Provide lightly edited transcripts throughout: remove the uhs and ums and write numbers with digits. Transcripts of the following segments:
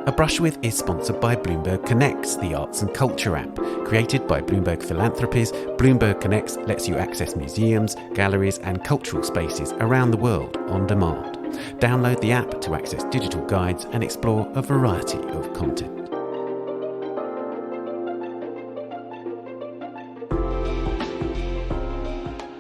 A Brush With is sponsored by Bloomberg Connects, the arts and culture app. Created by Bloomberg Philanthropies, Bloomberg Connects lets you access museums, galleries and cultural spaces around the world on demand. Download the app to access digital guides and explore a variety of content.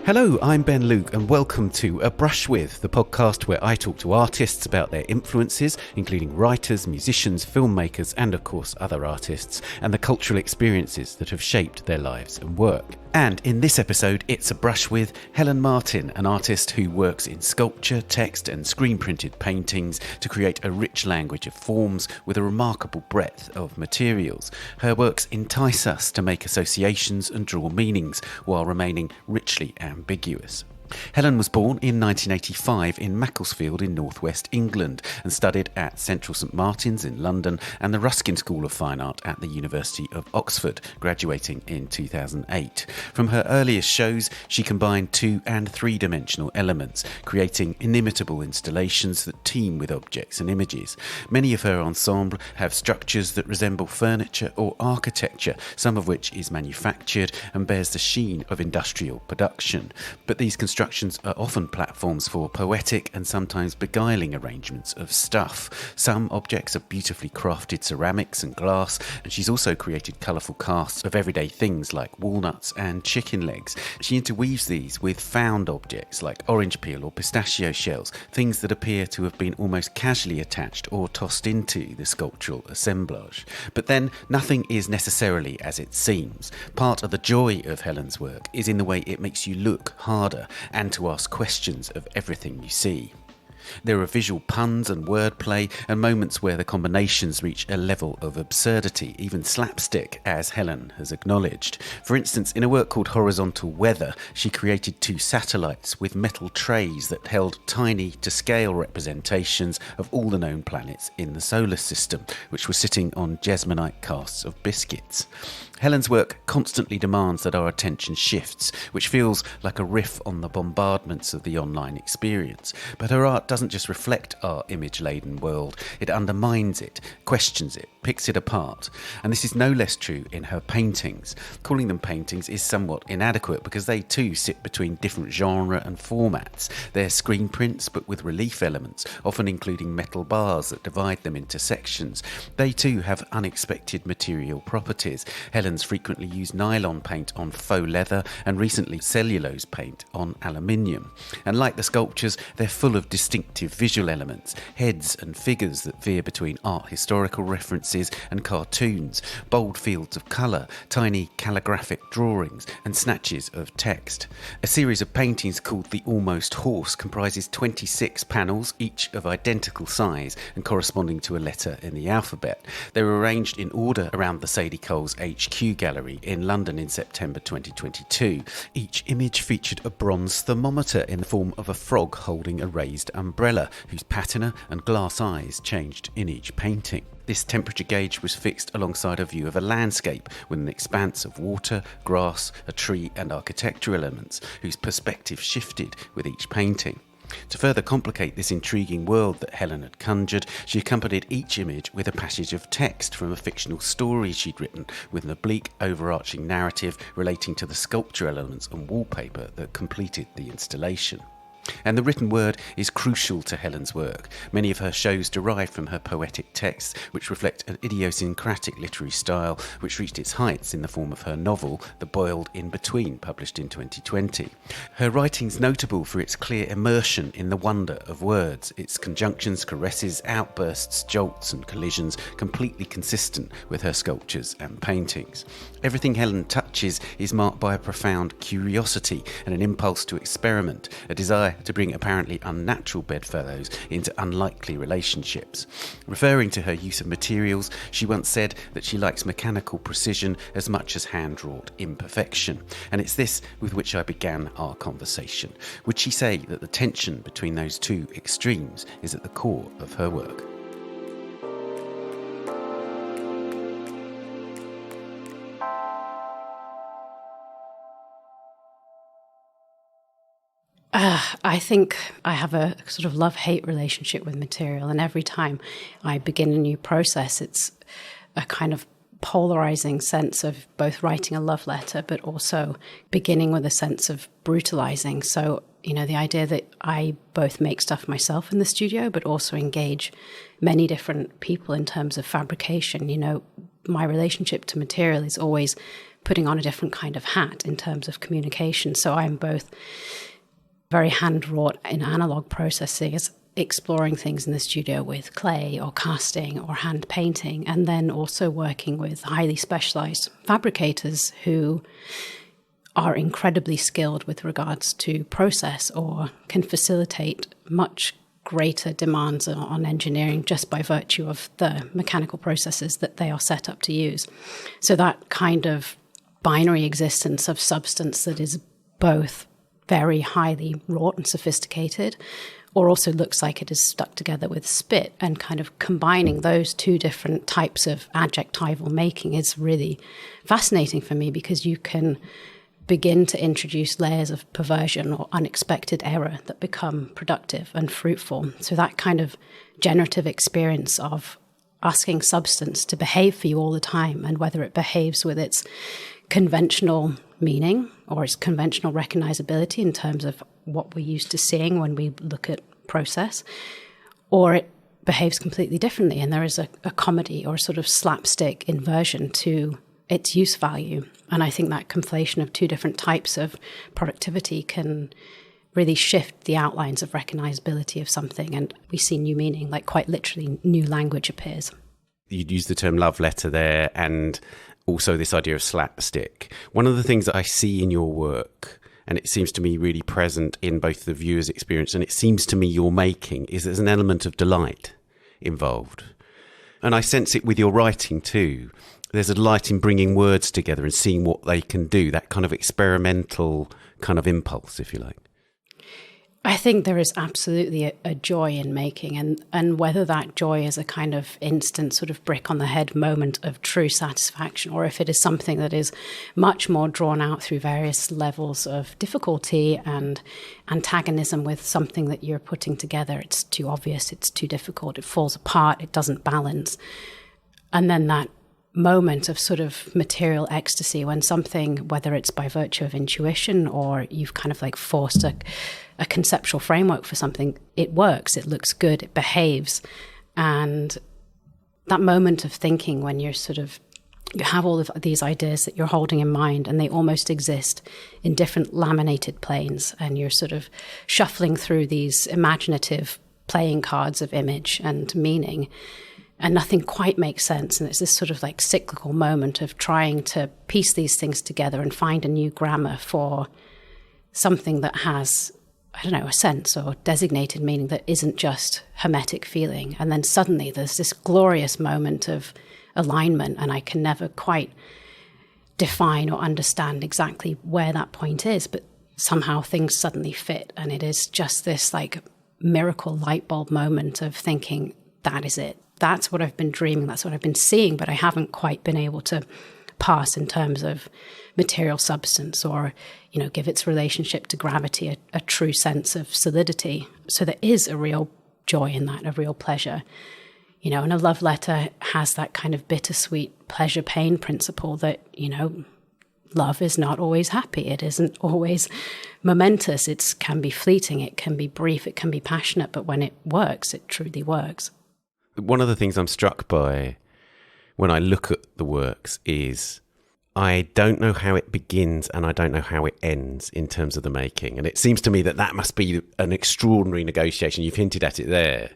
Hello, I'm Ben Luke and welcome to A Brush With, the podcast where I talk to artists about their influences, including writers, musicians, filmmakers and of course other artists, and the cultural experiences that have shaped their lives and work. And in this episode, it's a brush with Helen Marten, an artist who works in sculpture, text and screen-printed paintings to create a rich language of forms with a remarkable breadth of materials. Her works entice us to make associations and draw meanings while remaining richly ambiguous. Helen was born in 1985 in Macclesfield in northwest England and studied at Central St Martin's in London and the Ruskin School of Fine Art at the University of Oxford, graduating in 2008. From her earliest shows, she combined 2- and 3-dimensional elements, creating inimitable installations that teem with objects and images. Many of her ensembles have structures that resemble furniture or architecture, some of which is manufactured and bears the sheen of industrial production. But these constructions are often platforms for poetic and sometimes beguiling arrangements of stuff. Some objects are beautifully crafted ceramics and glass, and she's also created colourful casts of everyday things like walnuts and chicken legs. She interweaves these with found objects like orange peel or pistachio shells, things that appear to have been almost casually attached or tossed into the sculptural assemblage. But then nothing is necessarily as it seems. Part of the joy of Helen's work is in the way it makes you look harder and to ask questions of everything you see. There are visual puns and wordplay and moments where the combinations reach a level of absurdity, even slapstick, as Helen has acknowledged. For instance, in a work called Horizontal Weather, she created 2 satellites with metal trays that held tiny to scale representations of all the known planets in the solar system, which were sitting on jesmonite casts of biscuits. Helen's work constantly demands that our attention shifts, which feels like a riff on the bombardments of the online experience. But her art doesn't just reflect our image-laden world, it undermines it, questions it, picks it apart. And this is no less true in her paintings. Calling them paintings is somewhat inadequate because they too sit between different genre and formats. They're screen prints but with relief elements, often including metal bars that divide them into sections. They too have unexpected material properties. Helen's frequently used nylon paint on faux leather and recently cellulose paint on aluminium. And like the sculptures, they're full of distinctive visual elements, heads and figures that veer between art historical references and cartoons, bold fields of colour, tiny calligraphic drawings and snatches of text. A series of paintings called The Almost Horse comprises 26 panels, each of identical size and corresponding to a letter in the alphabet. They were arranged in order around the Sadie Coles HQ Gallery in London in September 2022. Each image featured a bronze thermometer in the form of a frog holding a raised umbrella, whose patina and glass eyes changed in each painting. This temperature gauge was fixed alongside a view of a landscape with an expanse of water, grass, a tree and architectural elements, whose perspective shifted with each painting. To further complicate this intriguing world that Helen had conjured, she accompanied each image with a passage of text from a fictional story she'd written, with an oblique, overarching narrative relating to the sculpture elements and wallpaper that completed the installation. And the written word is crucial to Helen's work. Many of her shows derive from her poetic texts, which reflect an idiosyncratic literary style, which reached its heights in the form of her novel, The Boiled In-Between, published in 2020. Her writing's notable for its clear immersion in the wonder of words, its conjunctions, caresses, outbursts, jolts and collisions, completely consistent with her sculptures and paintings. Everything Helen touches is marked by a profound curiosity and an impulse to experiment, a desire to bring apparently unnatural bedfellows into unlikely relationships. Referring to her use of materials, she once said that she likes mechanical precision as much as hand-wrought imperfection. And it's this with which I began our conversation. Would she say that the tension between those two extremes is at the core of her work? I think I have a sort of love-hate relationship with material, and every time I begin a new process, it's a kind of polarizing sense of both writing a love letter, but also beginning with a sense of brutalizing. So, the idea that I both make stuff myself in the studio, but also engage many different people in terms of fabrication. My relationship to material is always putting on a different kind of hat in terms of communication. So I'm both very hand-wrought in analog processing, as exploring things in the studio with clay or casting or hand painting, and then also working with highly specialized fabricators who are incredibly skilled with regards to process or can facilitate much greater demands on engineering just by virtue of the mechanical processes that they are set up to use. So that kind of binary existence of substance that is both very highly wrought and sophisticated, or also looks like it is stuck together with spit, and kind of combining those two different types of adjectival making is really fascinating for me, because you can begin to introduce layers of perversion or unexpected error that become productive and fruitful. So that kind of generative experience of asking substance to behave for you all the time, and whether it behaves with its conventional meaning or its conventional recognizability in terms of what we're used to seeing when we look at process, or it behaves completely differently and there is a comedy or sort of slapstick inversion to its use value. And I think that conflation of two different types of productivity can really shift the outlines of recognizability of something, and we see new meaning, like quite literally new language appears. You'd use the term love letter there, and also this idea of slapstick. One of the things that I see in your work, and it seems to me really present in both the viewer's experience and it seems to me you're making, is there's an element of delight involved. And I sense it with your writing too. There's a delight in bringing words together and seeing what they can do, that kind of experimental kind of impulse, if you like. I think there is absolutely a joy in making, and whether that joy is a kind of instant sort of brick on the head moment of true satisfaction, or if it is something that is much more drawn out through various levels of difficulty and antagonism with something that you're putting together. It's too obvious, it's too difficult, it falls apart, it doesn't balance. And then that moment of sort of material ecstasy when something, whether it's by virtue of intuition or you've kind of like forced a conceptual framework for something, it works, it looks good, it behaves. And that moment of thinking when you're sort of, you have all of these ideas that you're holding in mind and they almost exist in different laminated planes, and you're sort of shuffling through these imaginative playing cards of image and meaning, and nothing quite makes sense. And it's this sort of like cyclical moment of trying to piece these things together and find a new grammar for something that has, I don't know, a sense or designated meaning that isn't just hermetic feeling. And then suddenly there's this glorious moment of alignment, and I can never quite define or understand exactly where that point is, but somehow things suddenly fit. And it is just this like miracle light bulb moment of thinking, that is it. That's what I've been dreaming, that's what I've been seeing, but I haven't quite been able to pass in terms of material substance or, you know, give its relationship to gravity a true sense of solidity. So there is a real joy in that, a real pleasure. You know, and a love letter has that kind of bittersweet pleasure-pain principle that, you know, love is not always happy. It isn't always momentous. It can be fleeting. It can be brief. It can be passionate. But when it works, it truly works. One of the things I'm struck by when I look at the works is I don't know how it begins and I don't know how it ends in terms of the making. And it seems to me that that must be an extraordinary negotiation. You've hinted at it there.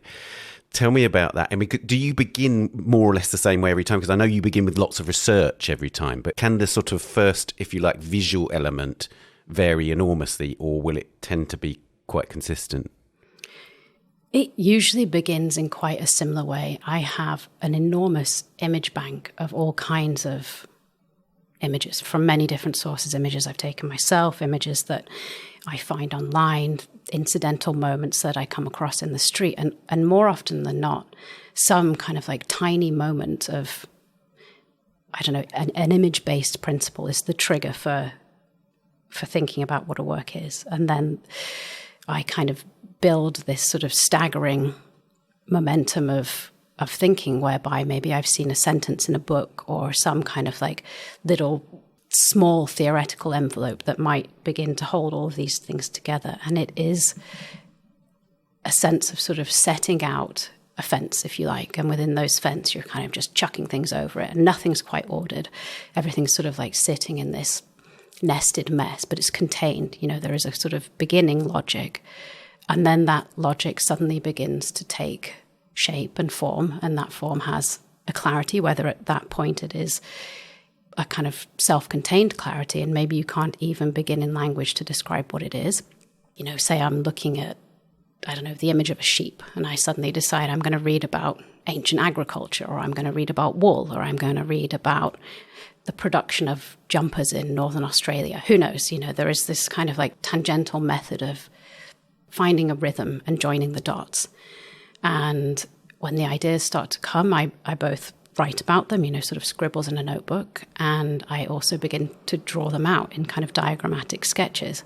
Tell me about that. I mean, do you begin more or less the same way every time? Because I know you begin with lots of research every time, but can the sort of first, if you like, visual element vary enormously, or will it tend to be quite consistent? It usually begins in quite a similar way. I have an enormous image bank of all kinds of images from many different sources, images I've taken myself, images that I find online, incidental moments that I come across in the street, and more often than not, some kind of like tiny moment of, I don't know, an image-based principle is the trigger for thinking about what a work is. And then I kind of build this sort of staggering momentum of thinking, whereby maybe I've seen a sentence in a book or some kind of like little small theoretical envelope that might begin to hold all of these things together. And it is a sense of sort of setting out a fence, if you like, and within those fence you're kind of just chucking things over it, and nothing's quite ordered. Everything's sort of like sitting in this nested mess, but it's contained. You know, there is a sort of beginning logic, and then that logic suddenly begins to take shape and form, and that form has a clarity, whether at that point it is a kind of self-contained clarity, and maybe you can't even begin in language to describe what it is. You know, say I'm looking at, I don't know, the image of a sheep, and I suddenly decide I'm going to read about ancient agriculture, or I'm going to read about wool, or I'm going to read about the production of jumpers in Northern Australia. Who knows? You know, there is this kind of like tangential method of finding a rhythm and joining the dots. And when the ideas start to come, I both write about them, you know, sort of scribbles in a notebook, and I also begin to draw them out in kind of diagrammatic sketches.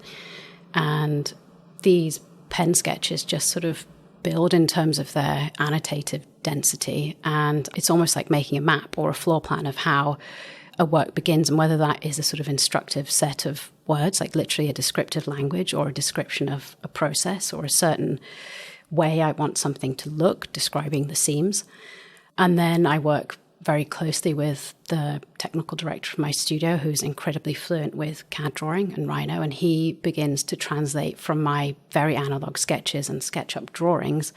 And these pen sketches just sort of build in terms of their annotative density, and it's almost like making a map or a floor plan of how a work begins, and whether that is a sort of instructive set of words, like literally a descriptive language, or a description of a process or a certain way I want something to look, describing the seams. And then I work very closely with the technical director of my studio, who's incredibly fluent with CAD drawing and Rhino, and he begins to translate from my very analog sketches and SketchUp drawings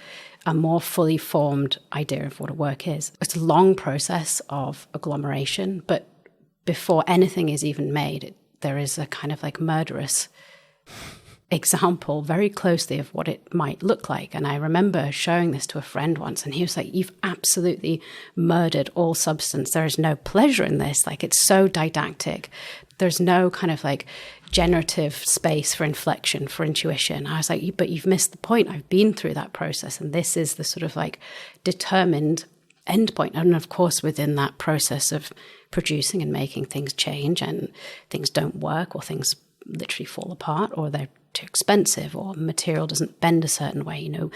a more fully formed idea of what a work is. It's a long process of agglomeration, but before anything is even made, there is a kind of like murderous example very closely of what it might look like. And I remember showing this to a friend once, and he was like, "You've absolutely murdered all substance. There is no pleasure in this. Like, it's so didactic. There's no kind of like generative space for inflection, for intuition." I was like, "But you've missed the point. I've been through that process, and this is the sort of like determined end point." And of course, within that process of producing and making, things change, and things don't work, or things literally fall apart, or they're too expensive, or material doesn't bend a certain way, you know,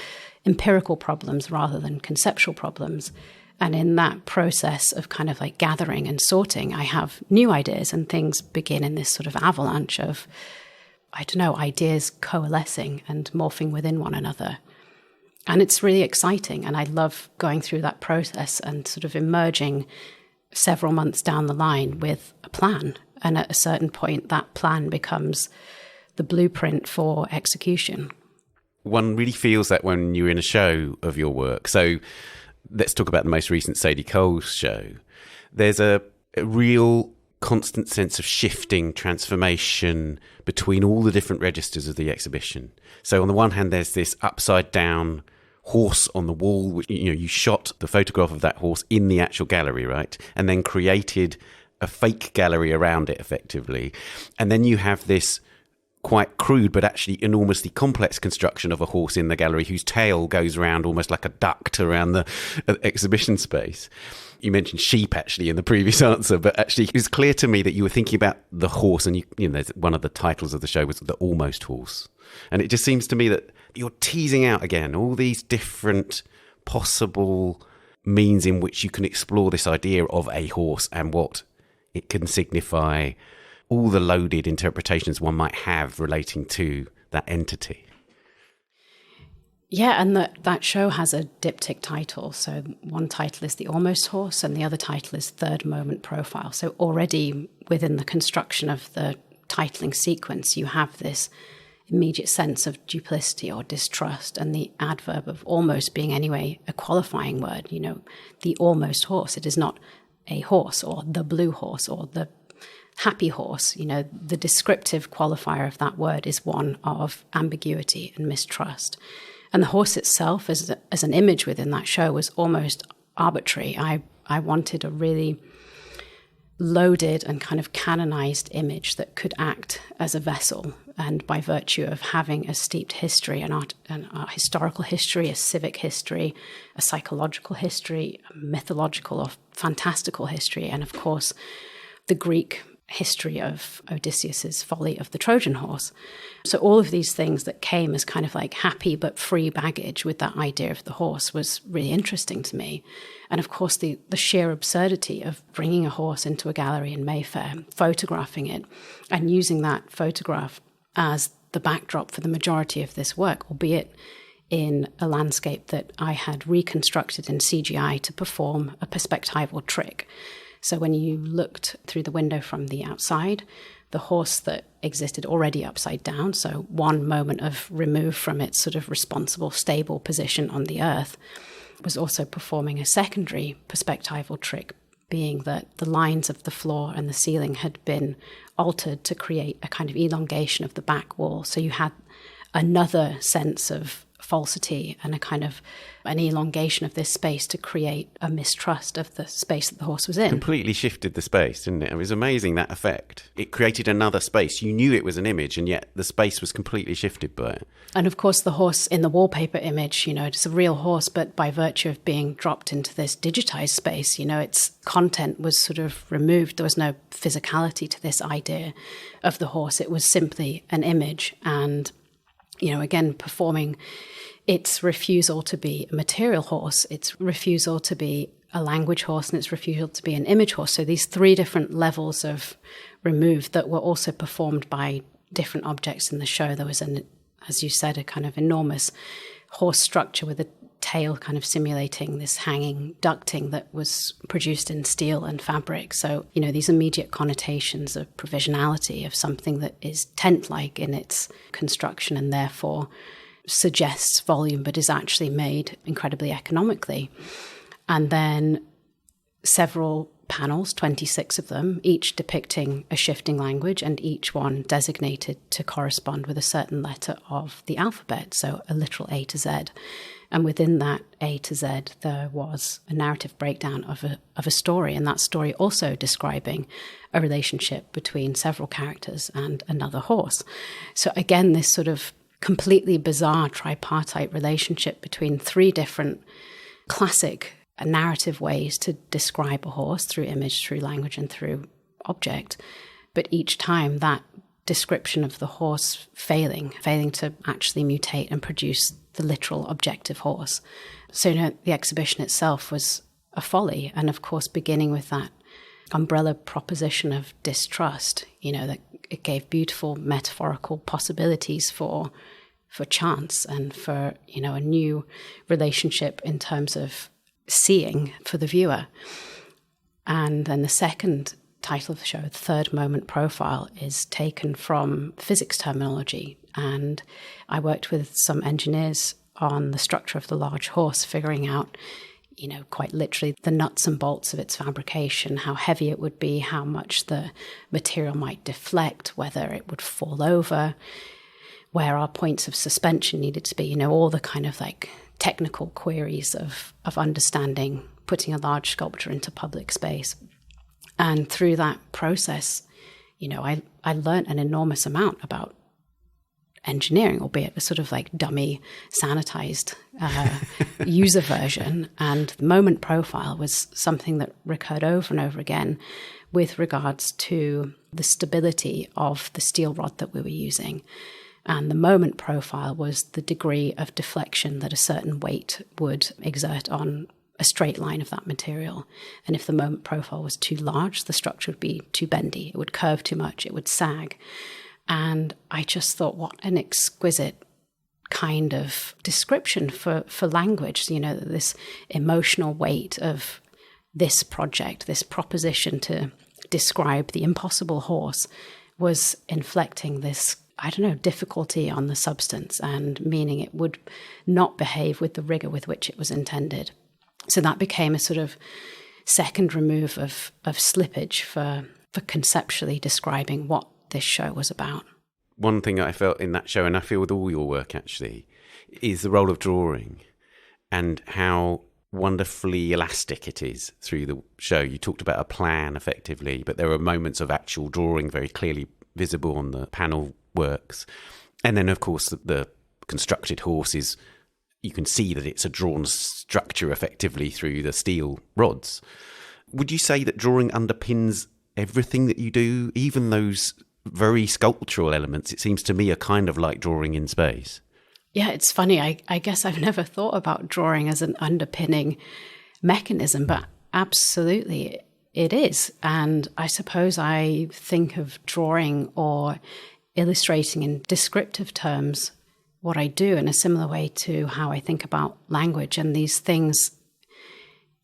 empirical problems rather than conceptual problems. And in that process of kind of like gathering and sorting, I have new ideas, and things begin in this sort of avalanche of, I don't know, ideas coalescing and morphing within one another. And it's really exciting. And I love going through that process and sort of emerging several months down the line with a plan. And at a certain point, that plan becomes the blueprint for execution. One really feels that when you're in a show of your work. So let's talk about the most recent Sadie Cole's show. There's a real constant sense of shifting, transformation between all the different registers of the exhibition. So on the one hand, there's this upside down horse on the wall, which, you know, you shot the photograph of that horse in the actual gallery, right? And then created a fake gallery around it effectively. And then you have this quite crude but actually enormously complex construction of a horse in the gallery whose tail goes around almost like a duct around the exhibition space. You mentioned sheep actually in the previous answer, but actually it was clear to me that you were thinking about the horse, and you know, one of the titles of the show was The Almost Horse. And it just seems to me that you're teasing out again all these different possible means in which you can explore this idea of a horse and what it can signify, all the loaded interpretations one might have relating to that entity. Yeah, and that show has a diptych title. So one title is The Almost Horse, and the other title is Third Moment Profile. So already within the construction of the titling sequence, you have this immediate sense of duplicity or distrust, and the adverb of almost being anyway a qualifying word. You know, the almost horse. It is not a horse or the blue horse or the happy horse. You know, the descriptive qualifier of that word is one of ambiguity and mistrust. And the horse itself as an image within that show was almost arbitrary. I wanted a really loaded and kind of canonized image that could act as a vessel. And by virtue of having a steeped history, an art historical history, a civic history, a psychological history, a mythological or fantastical history, and of course, the Greek history of Odysseus's folly of the Trojan horse. So all of these things that came as kind of like happy but free baggage with that idea of the horse was really interesting to me. And of course, the sheer absurdity of bringing a horse into a gallery in Mayfair, photographing it, and using that photograph as the backdrop for the majority of this work, albeit in a landscape that I had reconstructed in CGI to perform a perspectival trick. So when you looked through the window from the outside, the horse that existed already upside down, so one moment of remove from its sort of responsible, stable position on the earth, was also performing a secondary perspectival trick, being that the lines of the floor and the ceiling had been altered to create a kind of elongation of the back wall. So you had another sense of falsity and a kind of an elongation of this space to create a mistrust of the space that the horse was in. Completely shifted the space, didn't it? It was amazing, that effect. It created another space. You knew it was an image, and yet the space was completely shifted by it. And of course, the horse in the wallpaper image, it's a real horse, but by virtue of being dropped into this digitized space, its content was sort of removed. There was no physicality to this idea of the horse. It was simply an image. And, again, performing its refusal to be a material horse, its refusal to be a language horse, and its refusal to be an image horse. So these three different levels of remove that were also performed by different objects in the show. There was, as you said, a kind of enormous horse structure with a tail kind of simulating this hanging ducting that was produced in steel and fabric. So, these immediate connotations of provisionality of something that is tent-like in its construction and therefore suggests volume but is actually made incredibly economically. And then several panels, 26 of them, each depicting a shifting language and each one designated to correspond with a certain letter of the alphabet, so a literal A to Z. And within that A to Z, there was a narrative breakdown of a story, and that story also describing a relationship between several characters and another horse. So again, this sort of completely bizarre tripartite relationship between three different classic narrative ways to describe a horse through image, through language, and through object. But each time that description of the horse failing to actually mutate and produce the literal objective horse. So, the exhibition itself was a folly. And of course, beginning with that umbrella proposition of distrust, that it gave beautiful metaphorical possibilities for chance and for, a new relationship in terms of seeing for the viewer. And then the second title of the show, the third moment profile, is taken from physics terminology. And I worked with some engineers on the structure of the large horse, figuring out, quite literally the nuts and bolts of its fabrication, how heavy it would be, how much the material might deflect, whether it would fall over, where our points of suspension needed to be, all the kind of like technical queries of understanding putting a large sculpture into public space. And through that process, I learned an enormous amount about engineering, albeit a sort of like dummy, sanitized user version. And the moment profile was something that recurred over and over again with regards to the stability of the steel rod that we were using. And the moment profile was the degree of deflection that a certain weight would exert on a straight line of that material. And if the moment profile was too large, the structure would be too bendy. It would curve too much. It would sag. And I just thought, what an exquisite kind of description for language, this emotional weight of this project, this proposition to describe the impossible horse was inflecting this, difficulty on the substance and meaning it would not behave with the rigor with which it was intended. So that became a sort of second remove of slippage for conceptually describing what this show was about. One thing I felt in that show, and I feel with all your work actually, is the role of drawing and how wonderfully elastic it is through the show. You talked about a plan effectively, but there are moments of actual drawing very clearly visible on the panel works. And then, of course, the constructed horses, you can see that it's a drawn structure effectively through the steel rods. Would you say that drawing underpins everything that you do, even those very sculptural elements, it seems to me, are kind of like drawing in space. Yeah, it's funny. I guess I've never thought about drawing as an underpinning mechanism, but absolutely it is. And I suppose I think of drawing or illustrating in descriptive terms what I do in a similar way to how I think about language. And these things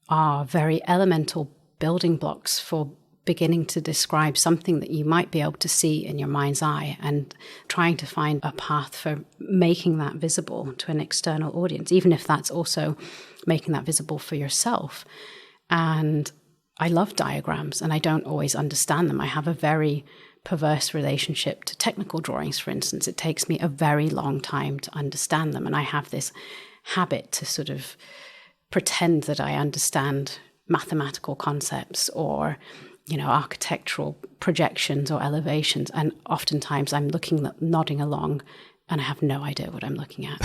are very elemental building blocks for beginning to describe something that you might be able to see in your mind's eye, and trying to find a path for making that visible to an external audience, even if that's also making that visible for yourself. And I love diagrams, and I don't always understand them. I have a very perverse relationship to technical drawings, for instance. It takes me a very long time to understand them, and I have this habit to sort of pretend that I understand mathematical concepts or architectural projections or elevations. And oftentimes I'm nodding along, and I have no idea what I'm looking at.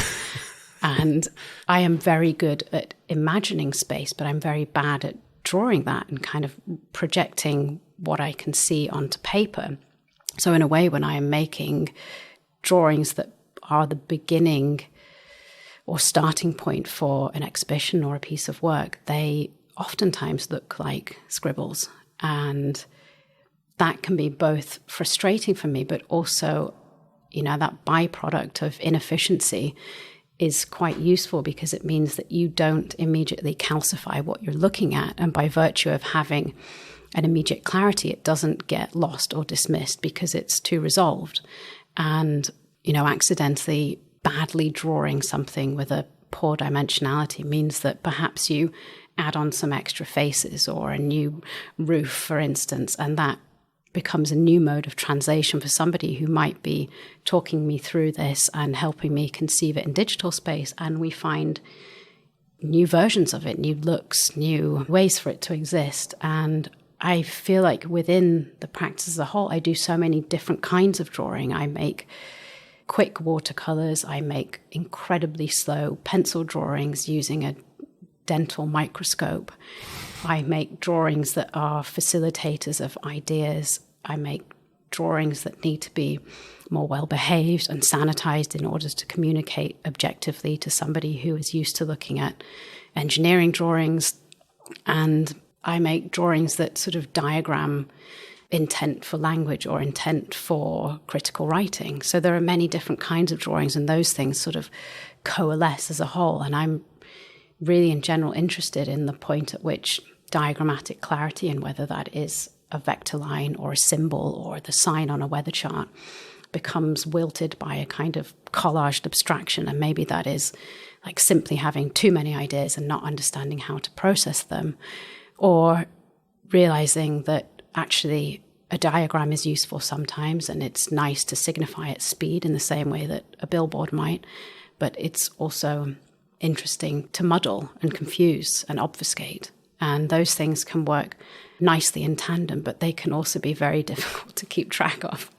And I am very good at imagining space, but I'm very bad at drawing that and kind of projecting what I can see onto paper. So in a way, when I am making drawings that are the beginning or starting point for an exhibition or a piece of work, they oftentimes look like scribbles. And that can be both frustrating for me, but also, that byproduct of inefficiency is quite useful, because it means that you don't immediately calcify what you're looking at. And by virtue of having an immediate clarity, it doesn't get lost or dismissed because it's too resolved. And, accidentally badly drawing something with a poor dimensionality means that perhaps you add on some extra faces or a new roof, for instance, and that becomes a new mode of translation for somebody who might be talking me through this and helping me conceive it in digital space. And we find new versions of it, new looks, new ways for it to exist. And I feel like within the practice as a whole, I do so many different kinds of drawing. I make quick watercolors. I make incredibly slow pencil drawings using a dental microscope. I make drawings that are facilitators of ideas. I make drawings that need to be more well-behaved and sanitized in order to communicate objectively to somebody who is used to looking at engineering drawings. And I make drawings that sort of diagram intent for language or intent for critical writing. So there are many different kinds of drawings, and those things sort of coalesce as a whole. And I'm really in general interested in the point at which diagrammatic clarity, and whether that is a vector line or a symbol or the sign on a weather chart, becomes wilted by a kind of collaged abstraction. And maybe that is like simply having too many ideas and not understanding how to process them, or realizing that actually a diagram is useful sometimes and it's nice to signify its speed in the same way that a billboard might, but it's also interesting to muddle and confuse and obfuscate. And those things can work nicely in tandem, but they can also be very difficult to keep track of.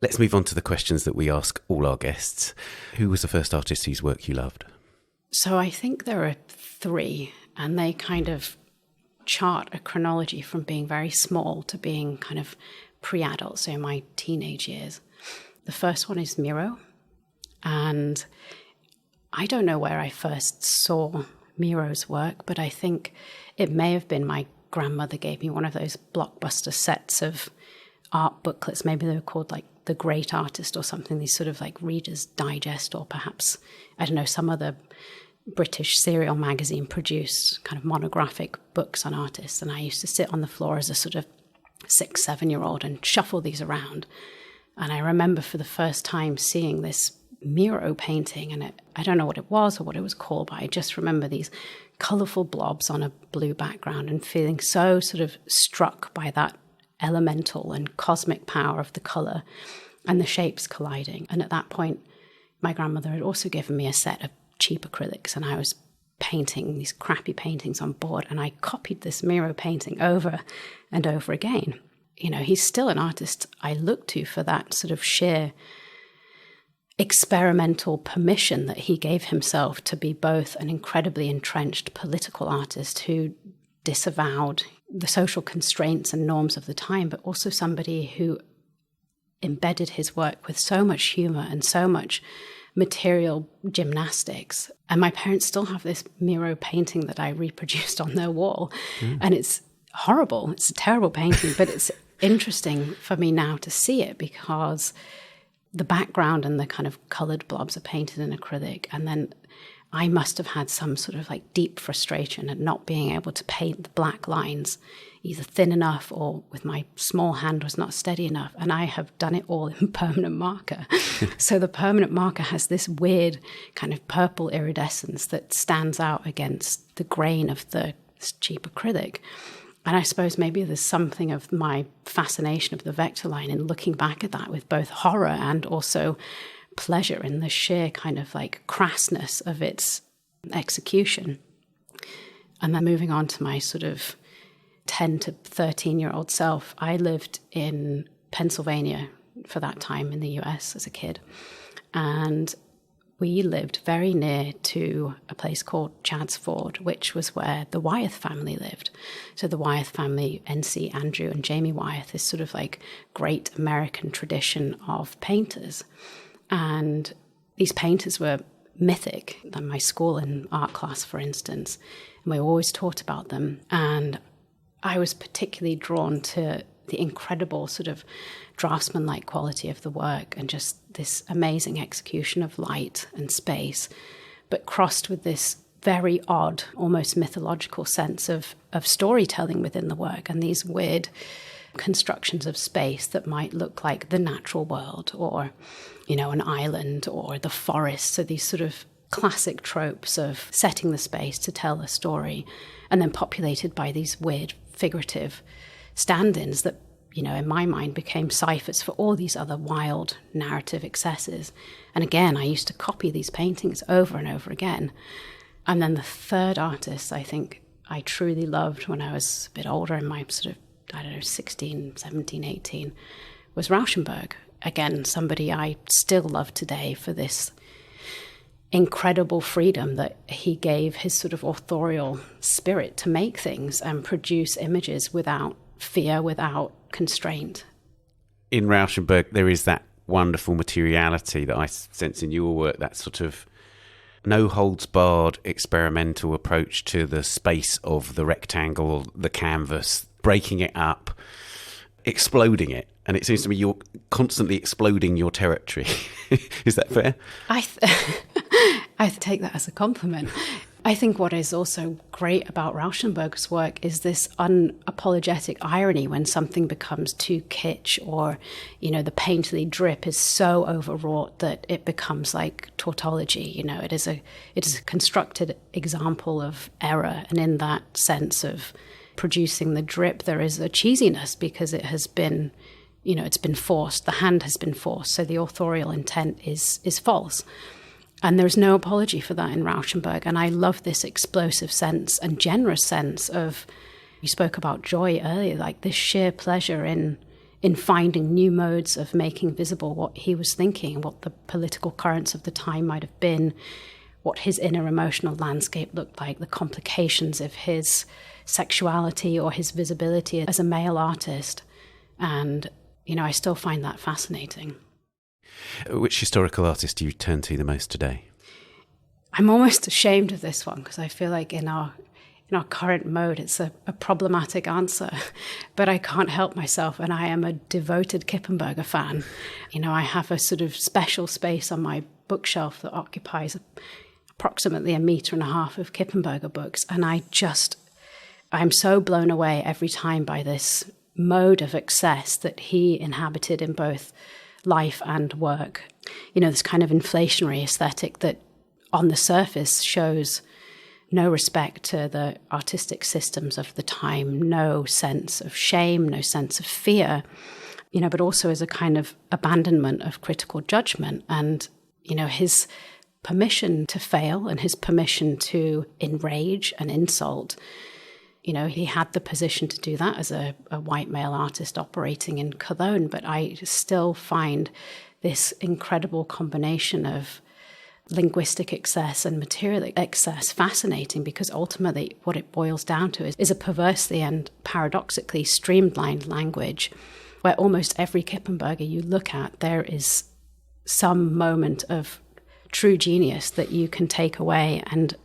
Let's move on to the questions that we ask all our guests. Who was the first artist whose work you loved? So I think there are three, and they kind of chart a chronology from being very small to being kind of pre-adult, so in my teenage years. The first one is Miró, and I don't know where I first saw Miró's work, but I think it may have been my grandmother gave me one of those blockbuster sets of art booklets. Maybe they were called like The Great Artist or something, these sort of like Reader's Digest, or perhaps, I don't know, some other British serial magazine produced kind of monographic books on artists. And I used to sit on the floor as a sort of 6-7-year-old and shuffle these around. And I remember for the first time seeing this Miró painting, and I don't know what it was or what it was called, but I just remember these colourful blobs on a blue background and feeling so sort of struck by that elemental and cosmic power of the colour and the shapes colliding. And at that point, my grandmother had also given me a set of cheap acrylics, and I was painting these crappy paintings on board, and I copied this Miró painting over and over again. he's still an artist I look to for that sort of sheer experimental permission that he gave himself to be both an incredibly entrenched political artist who disavowed the social constraints and norms of the time, but also somebody who embedded his work with so much humor and so much material gymnastics. And my parents still have this Miró painting that I reproduced on their wall. And it's horrible. It's a terrible painting, but it's interesting for me now to see it because the background and the kind of colored blobs are painted in acrylic. And then I must have had some sort of like deep frustration at not being able to paint the black lines either thin enough or with my small hand was not steady enough. And I have done it all in permanent marker. So the permanent marker has this weird kind of purple iridescence that stands out against the grain of the cheap acrylic. And I suppose maybe there's something of my fascination of the vector line in looking back at that with both horror and also pleasure in the sheer kind of like crassness of its execution. And then moving on to my sort of 10 to 13-year-old self, I lived in Pennsylvania for that time in the US as a kid. And we lived very near to a place called Chad's Ford, which was where the Wyeth family lived. So the Wyeth family, N.C. Andrew and Jamie Wyeth, is sort of like great American tradition of painters. And these painters were mythic. In my school in art class, for instance, and we always taught about them. And I was particularly drawn to the incredible sort of draftsman-like quality of the work and just this amazing execution of light and space, but crossed with this very odd, almost mythological sense of storytelling within the work and these weird constructions of space that might look like the natural world or, an island or the forest. So these sort of classic tropes of setting the space to tell a story and then populated by these weird figurative stand-ins that, in my mind became ciphers for all these other wild narrative excesses. And again, I used to copy these paintings over and over again. And then the third artist I think I truly loved when I was a bit older, in my sort of, 16, 17, 18, was Rauschenberg. Again, somebody I still love today for this incredible freedom that he gave his sort of authorial spirit to make things and produce images without fear, without constraint. In Rauschenberg, there is that wonderful materiality that I sense in your work, that sort of no-holds-barred experimental approach to the space of the rectangle, the canvas, breaking it up, exploding it. And it seems to me you're constantly exploding your territory. Is that fair? I take that as a compliment. I think what is also great about Rauschenberg's work is this unapologetic irony when something becomes too kitsch or, the painterly drip is so overwrought that it becomes like tautology. It is a constructed example of error. And in that sense of producing the drip, there is a cheesiness because it has been, it's been forced. The hand has been forced. So the authorial intent is false. And there's no apology for that in Rauschenberg. And I love this explosive sense and generous sense of, you spoke about joy earlier, like this sheer pleasure in finding new modes of making visible what he was thinking, what the political currents of the time might have been, what his inner emotional landscape looked like, the complications of his sexuality or his visibility as a male artist. And, I still find that fascinating. Which historical artist do you turn to the most today? I'm almost ashamed of this one because I feel like in our current mode, it's a problematic answer, but I can't help myself. And I am a devoted Kippenberger fan. I have a sort of special space on my bookshelf that occupies approximately 1.5 meters of Kippenberger books. And I'm so blown away every time by this mode of excess that he inhabited in both life and work. This kind of inflationary aesthetic that on the surface shows no respect to the artistic systems of the time, no sense of shame, no sense of fear, but also as a kind of abandonment of critical judgment. And, his permission to fail and his permission to enrage and insult You know, he had the position to do that as a white male artist operating in Cologne, but I still find this incredible combination of linguistic excess and material excess fascinating, because ultimately what it boils down to is a perversely and paradoxically streamlined language where almost every Kippenberger you look at, there is some moment of true genius that you can take away. And,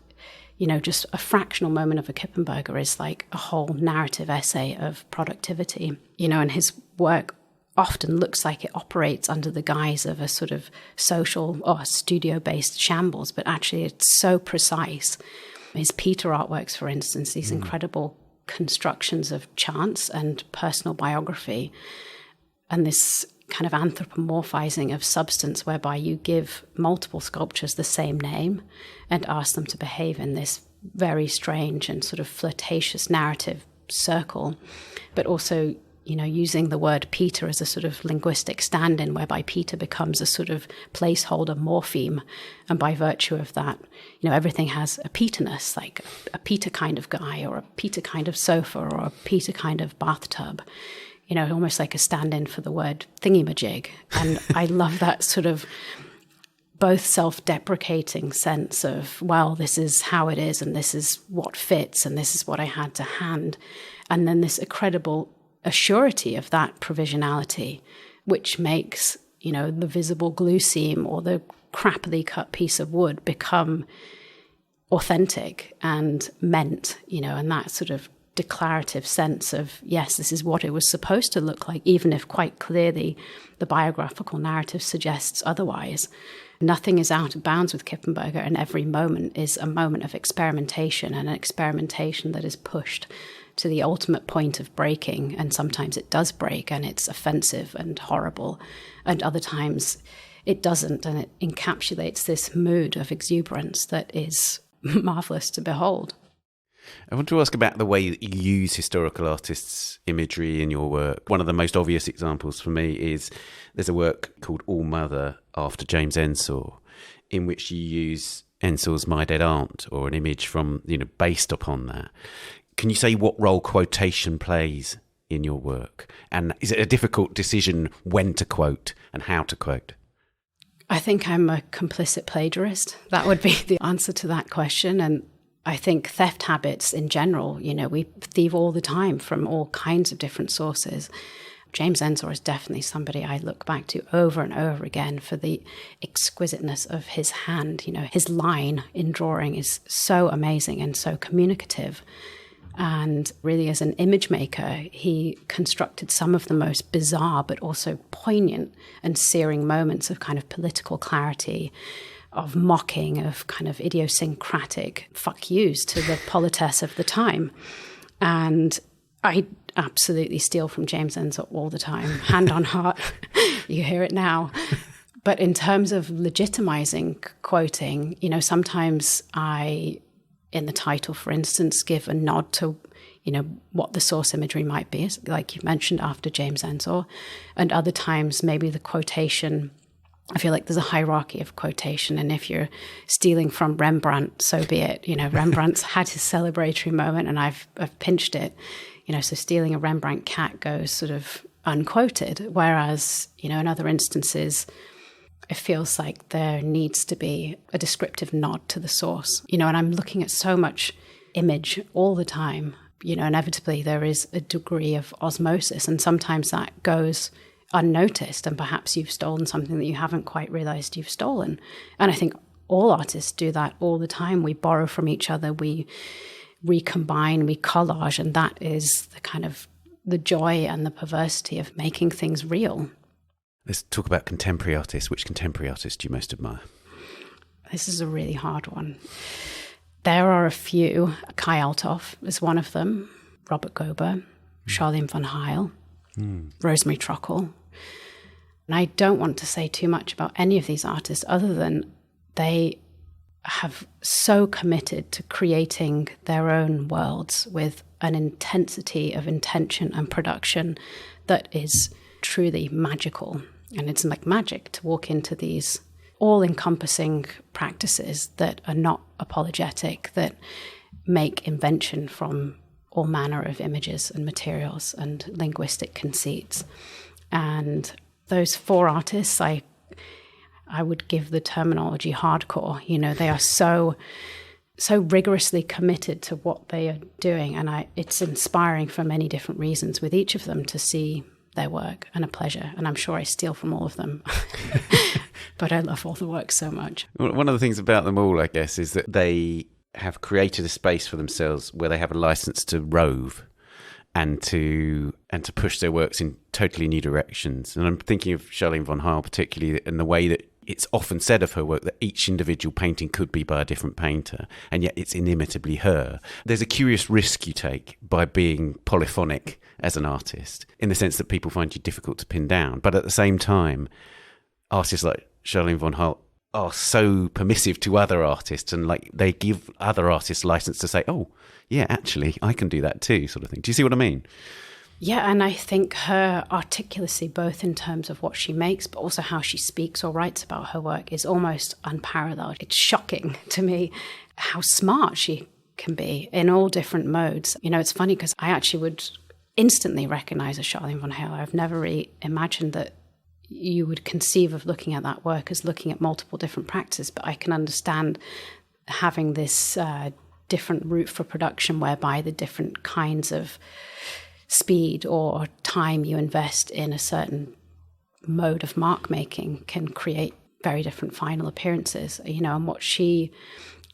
you know, just a fractional moment of a Kippenberger is like a whole narrative essay of productivity, you know, and his work often looks like it operates under the guise of a sort of social or studio-based shambles, but actually it's so precise. His Peter artworks, for instance, these incredible constructions of chance and personal biography, and this kind of anthropomorphizing of substance whereby you give multiple sculptures the same name and ask them to behave in this very strange and sort of flirtatious narrative circle, but also, you know, using the word Peter as a sort of linguistic stand-in whereby Peter becomes a sort of placeholder morpheme. And by virtue of that, you know, everything has a Peterness, like a Peter kind of guy or a Peter kind of sofa or a Peter kind of bathtub, you know, almost like a stand-in for the word thingy-majig. And I love that sort of both self-deprecating sense of, well, this is how it is and this is what fits and this is what I had to hand. And then this incredible a surety of that provisionality, which makes, you know, the visible glue seam or the crappily cut piece of wood become authentic and meant, you know, and that sort of declarative sense of, yes, this is what it was supposed to look like, even if quite clearly the biographical narrative suggests otherwise. Nothing is out of bounds with Kippenberger, and every moment is a moment of experimentation, and an experimentation that is pushed to the ultimate point of breaking. And sometimes it does break and it's offensive and horrible, and other times it doesn't, and it encapsulates this mood of exuberance that is marvelous to behold. I want to ask about the way that you use historical artists' imagery in your work. One of the most obvious examples for me is there's a work called All Mother after James Ensor, in which you use Ensor's My Dead Aunt, or an image from, you know, based upon that. Can you say what role quotation plays in your work? And is it a difficult decision when to quote and how to quote? I think I'm a complicit plagiarist. That would be the answer to that question. And I think theft habits in general, you know, we thieve all the time from all kinds of different sources. James Ensor is definitely somebody I look back to over and over again for the exquisiteness of his hand. You know, his line in drawing is so amazing and so communicative. And really, as an image maker, he constructed some of the most bizarre but also poignant and searing moments of kind of political clarity, of mocking, of kind of idiosyncratic fuck yous to the politesse of the time. And I absolutely steal from James Ensor all the time, hand on heart. You hear it now. But in terms of legitimizing quoting, you know, sometimes I, in the title, for instance, give a nod to, you know, what the source imagery might be, like you mentioned, after James Ensor. And other times, maybe the quotation, I feel like there's a hierarchy of quotation. And if you're stealing from Rembrandt, so be it. You know, Rembrandt's had his celebratory moment and I've pinched it. You know, so stealing a Rembrandt cat goes sort of unquoted. Whereas, you know, in other instances, it feels like there needs to be a descriptive nod to the source, you know, and I'm looking at so much image all the time. You know, inevitably there is a degree of osmosis, and sometimes that goes unnoticed, and perhaps you've stolen something that you haven't quite realized you've stolen. And I think all artists do that all the time. We borrow from each other, we recombine, we collage, and that is the kind of the joy and the perversity of making things real. Let's talk about contemporary artists. Which contemporary artists do you most admire? This is a really hard one. There are a few. Kai Althoff is one of them. Robert Gober, Charline van Heyl, Rosemary Trockel. And I don't want to say too much about any of these artists other than they have so committed to creating their own worlds with an intensity of intention and production that is truly magical. And it's like magic to walk into these all-encompassing practices that are not apologetic, that make invention from all manner of images and materials and linguistic conceits. And those 4 artists, I would give the terminology hardcore. You know, they are so rigorously committed to what they are doing. And it's inspiring for many different reasons with each of them to see their work, and a pleasure. And I'm sure I steal from all of them. But I love all the work so much. One of the things about them all, I guess, is that they have created a space for themselves where they have a license to rove and to push their works in totally new directions. And I'm thinking of Charline von Heyl particularly, in the way that it's often said of her work that each individual painting could be by a different painter, and yet it's inimitably her. There's a curious risk you take by being polyphonic as an artist, in the sense that people find you difficult to pin down. But at the same time, artists like Charline von Heyl are so permissive to other artists, and like they give other artists license to say, oh, yeah, actually, I can do that too, sort of thing. Do you see what I mean? Yeah, and I think her articulacy, both in terms of what she makes, but also how she speaks or writes about her work, is almost unparalleled. It's shocking to me how smart she can be in all different modes. You know, it's funny because I actually would instantly recognize a Charline von Heyl. I've never really imagined that you would conceive of looking at that work as looking at multiple different practices, but I can understand having this different route for production whereby the different kinds of speed or time you invest in a certain mode of mark making can create very different final appearances, you know. And what she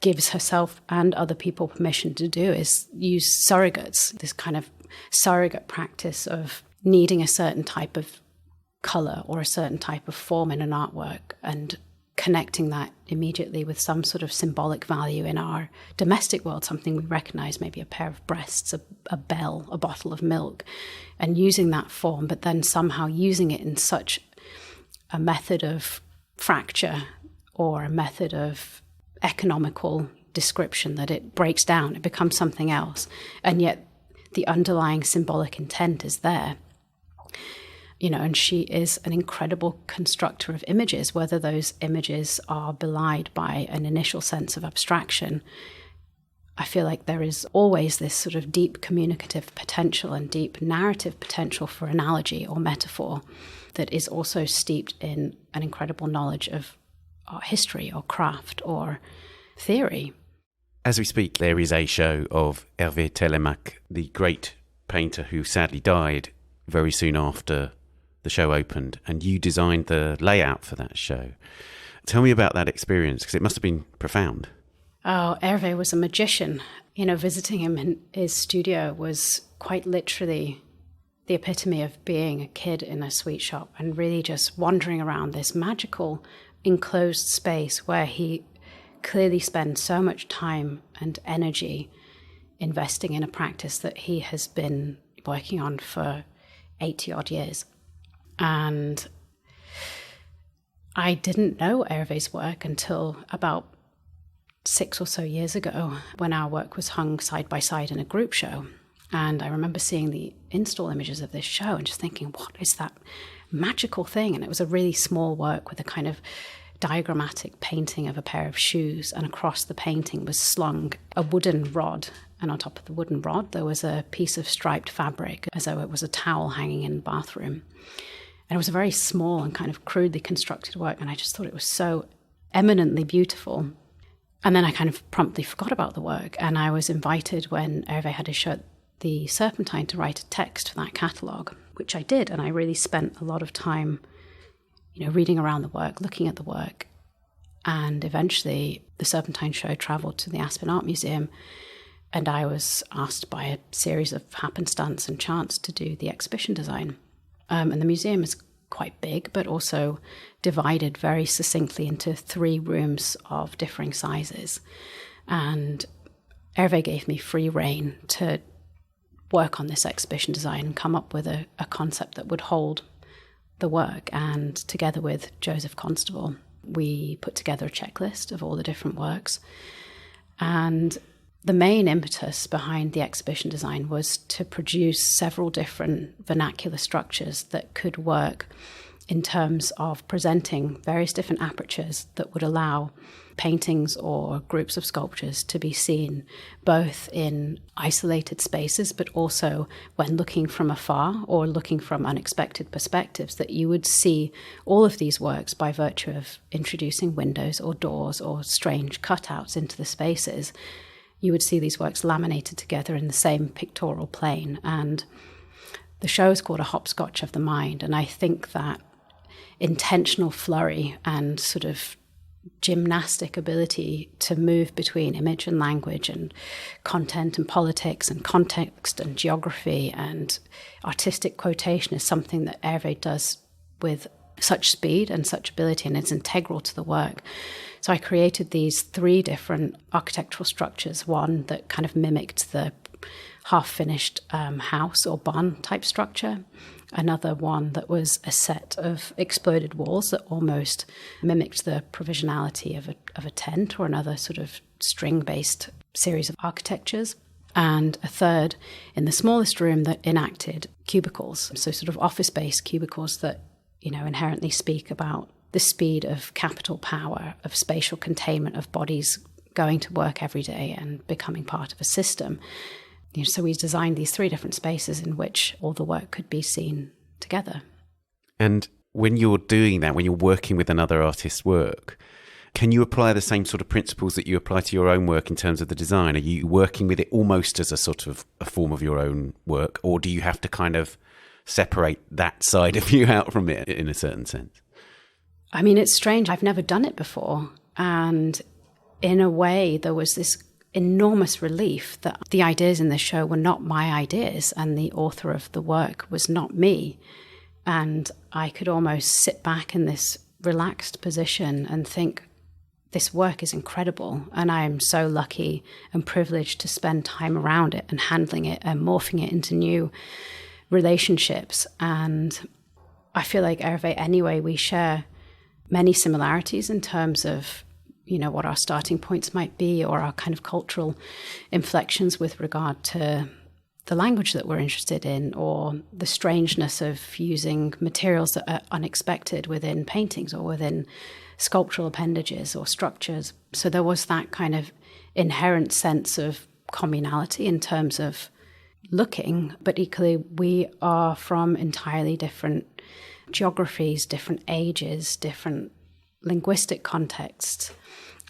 gives herself and other people permission to do is use surrogates, this kind of surrogate practice of needing a certain type of color or a certain type of form in an artwork and connecting that immediately with some sort of symbolic value in our domestic world, something we recognize, maybe a pair of breasts, a bell, a bottle of milk, and using that form, but then somehow using it in such a method of fracture or a method of economical description that it breaks down, it becomes something else, and yet the underlying symbolic intent is there. You know, and she is an incredible constructor of images, whether those images are belied by an initial sense of abstraction. I feel like there is always this sort of deep communicative potential and deep narrative potential for analogy or metaphor that is also steeped in an incredible knowledge of art history or craft or theory. As we speak, there is a show of Hervé Telemach, the great painter who sadly died very soon after the show opened, and you designed the layout for that show. Tell me about that experience, because it must have been profound. Oh, Hervé was a magician. You know, visiting him in his studio was quite literally the epitome of being a kid in a sweet shop and really just wandering around this magical enclosed space where he clearly spends so much time and energy investing in a practice that he has been working on for 80 odd years. And I didn't know Hervé's work until about 6 or so years ago when our work was hung side by side in a group show. And I remember seeing the install images of this show and just thinking, what is that magical thing? And it was a really small work with a kind of diagrammatic painting of a pair of shoes, and across the painting was slung a wooden rod, and on top of the wooden rod there was a piece of striped fabric as though it was a towel hanging in the bathroom. And it was a very small and kind of crudely constructed work, and I just thought it was so eminently beautiful. And then I kind of promptly forgot about the work, and I was invited when Hervé had his show at the Serpentine to write a text for that catalogue, which I did, and I really spent a lot of time, you know, reading around the work, looking at the work. And eventually the Serpentine show travelled to the Aspen Art Museum, and I was asked by a series of happenstance and chance to do the exhibition design. And the museum is quite big, but also divided very succinctly into 3 rooms of differing sizes. And Hervé gave me free rein to work on this exhibition design and come up with a concept that would hold the work. And together with Joseph Constable, we put together a checklist of all the different works. And the main impetus behind the exhibition design was to produce several different vernacular structures that could work in terms of presenting various different apertures that would allow paintings or groups of sculptures to be seen both in isolated spaces, but also when looking from afar or looking from unexpected perspectives, that you would see all of these works by virtue of introducing windows or doors or strange cutouts into the spaces. You would see these works laminated together in the same pictorial plane. And the show is called A Hopscotch of the Mind. And I think that intentional flurry and sort of gymnastic ability to move between image and language and content and politics and context and geography and artistic quotation is something that Ervin does with such speed and such ability, and it's integral to the work. So I created these 3 different architectural structures, one that kind of mimicked the half-finished house or barn type structure, another one that was a set of exploded walls that almost mimicked the provisionality of a tent or another sort of string-based series of architectures, and a third in the smallest room that enacted cubicles, so sort of office-based cubicles that, you know, inherently speak about the speed of capital power, of spatial containment, of bodies going to work every day and becoming part of a system. You know, so we designed these 3 different spaces in which all the work could be seen together. And when you're doing that, when you're working with another artist's work, can you apply the same sort of principles that you apply to your own work in terms of the design? Are you working with it almost as a sort of a form of your own work, or do you have to kind of separate that side of you out from it in a certain sense? I mean, it's strange. I've never done it before. And in a way, there was this enormous relief that the ideas in this show were not my ideas and the author of the work was not me. And I could almost sit back in this relaxed position and think, this work is incredible, and I am so lucky and privileged to spend time around it and handling it and morphing it into new relationships. And I feel like Ervin, anyway, we share many similarities in terms of, you know, what our starting points might be or our kind of cultural inflections with regard to the language that we're interested in, or the strangeness of using materials that are unexpected within paintings or within sculptural appendages or structures. So there was that kind of inherent sense of communality in terms of looking, but equally we are from entirely different geographies, different ages, different linguistic contexts.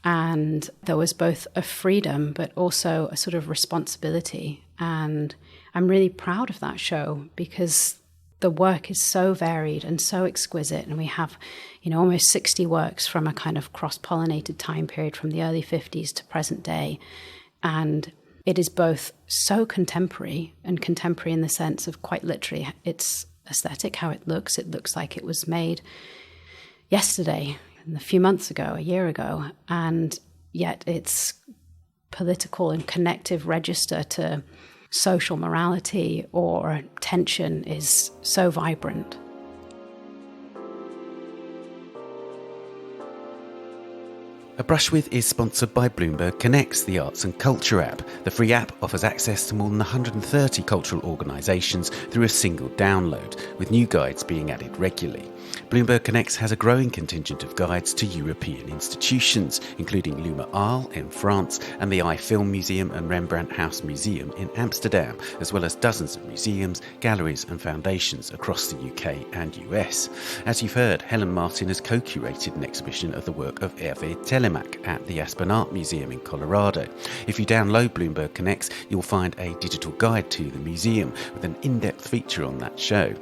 And there was both a freedom, but also a sort of responsibility. And I'm really proud of that show because the work is so varied and so exquisite. And we have, you know, almost 60 works from a kind of cross-pollinated time period from the early 50s to present day. And it is both so contemporary, and contemporary in the sense of quite literally its aesthetic, how it looks. It looks like it was made yesterday, a few months ago, a year ago, and yet its political and connective register to social morality or tension is so vibrant. A Brush With is sponsored by Bloomberg Connects, the arts and culture app. The free app offers access to more than 130 cultural organisations through a single download, with new guides being added regularly. Bloomberg Connects has a growing contingent of guides to European institutions, including Luma Arles in France and the Eye Film Museum and Rembrandt House Museum in Amsterdam, as well as dozens of museums, galleries and foundations across the UK and US. As you've heard, Helen Marten has co-curated an exhibition of the work of Ervin Telemach at the Aspen Art Museum in Colorado. If you download Bloomberg Connects, you'll find a digital guide to the museum with an in-depth feature on that show.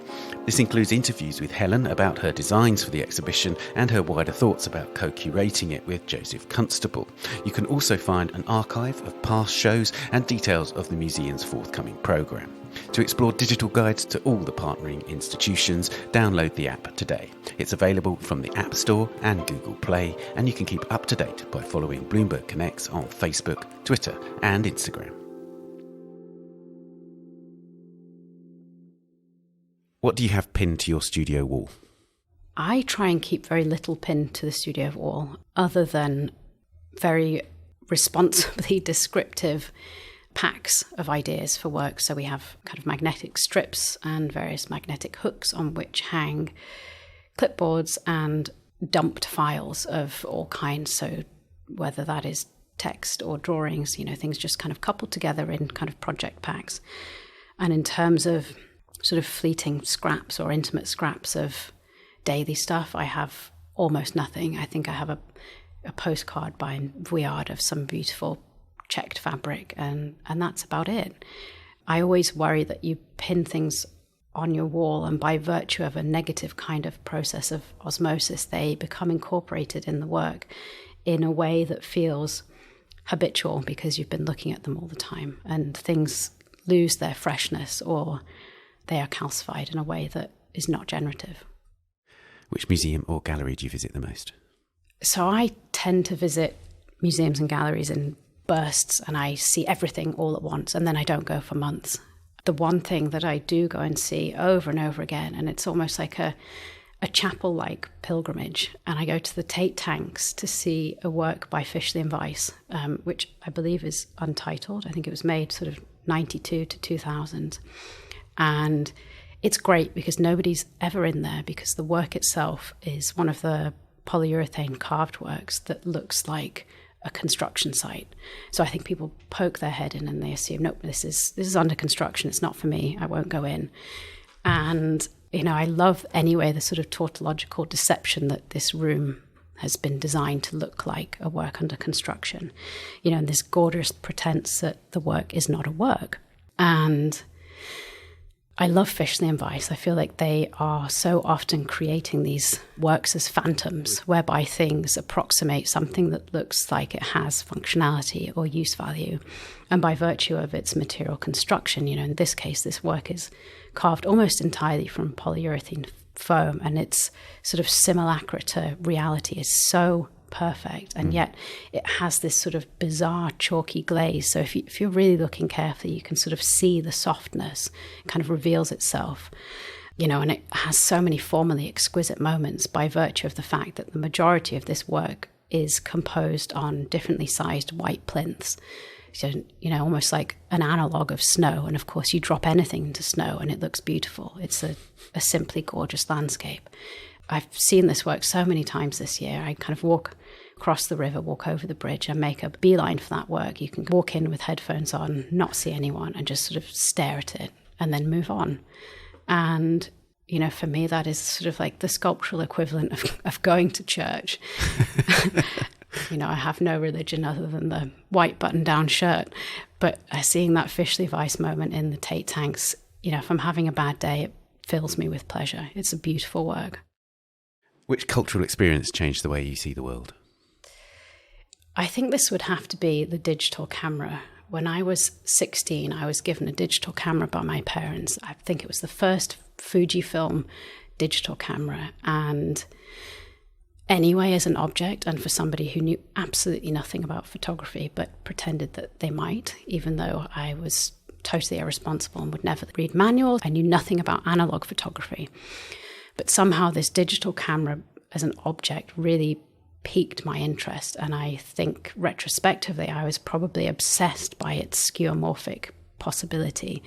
This includes interviews with Helen about her designs for the exhibition and her wider thoughts about co-curating it with Joseph Constable. You can also find an archive of past shows and details of the museum's forthcoming programme. To explore digital guides to all the partnering institutions, download the app today. It's available from the App Store and Google Play, and you can keep up to date by following Bloomberg Connects on Facebook, Twitter and Instagram. What do you have pinned to your studio wall? I try and keep very little pinned to the studio wall, other than very responsibly descriptive packs of ideas for work. So we have kind of magnetic strips and various magnetic hooks on which hang clipboards and dumped files of all kinds. So whether that is text or drawings, things just kind of coupled together in kind of project packs. And in terms of sort of fleeting scraps or intimate scraps of daily stuff, I have almost nothing. I think I have a postcard by Vuillard of some beautiful checked fabric, and that's about it. I always worry that you pin things on your wall, and by virtue of a negative kind of process of osmosis, they become incorporated in the work in a way that feels habitual because you've been looking at them all the time, and things lose their freshness or they are calcified in a way that is not generative. Which museum or gallery do you visit the most? So I tend to visit museums and galleries in bursts, and I see everything all at once, and then I don't go for months. The one thing that I do go and see over and over again, and it's almost like a chapel-like pilgrimage, and I go to the Tate Tanks to see a work by Fischli and Weiss, which I believe is untitled. I think it was made sort of 92 to 2000. And it's great because nobody's ever in there, because the work itself is one of the polyurethane carved works that looks like a construction site. So I think people poke their head in and they assume, nope, this is under construction. It's not for me. I won't go in. And, I love anyway the sort of tautological deception that this room has been designed to look like a work under construction, and this gorgeous pretense that the work is not a work. And I love Fischli and Weiss. I feel like they are so often creating these works as phantoms, whereby things approximate something that looks like it has functionality or use value. And by virtue of its material construction, in this case, this work is carved almost entirely from polyurethane foam, and its sort of simulacra to reality is so perfect, and yet it has this sort of bizarre chalky glaze. So if you're really looking carefully, you can sort of see the softness kind of reveals itself, and it has so many formally exquisite moments by virtue of the fact that the majority of this work is composed on differently sized white plinths. So, almost like an analogue of snow. And of course, you drop anything into snow and it looks beautiful. It's a simply gorgeous landscape. I've seen this work so many times this year. I kind of walk across the river, walk over the bridge, and make a beeline for that work. You can walk in with headphones on, not see anyone, and just sort of stare at it and then move on. And, for me, that is sort of like the sculptural equivalent of going to church. I have no religion other than the white button-down shirt. But seeing that Fischli Weiss moment in the Tate Tanks, if I'm having a bad day, it fills me with pleasure. It's a beautiful work. Which cultural experience changed the way you see the world? I think this would have to be the digital camera. When I was 16, I was given a digital camera by my parents. I think it was the first Fujifilm digital camera. And anyway, as an object, and for somebody who knew absolutely nothing about photography but pretended that they might, even though I was totally irresponsible and would never read manuals, I knew nothing about analog photography. But somehow this digital camera as an object really piqued my interest. And I think retrospectively, I was probably obsessed by its skeuomorphic possibility,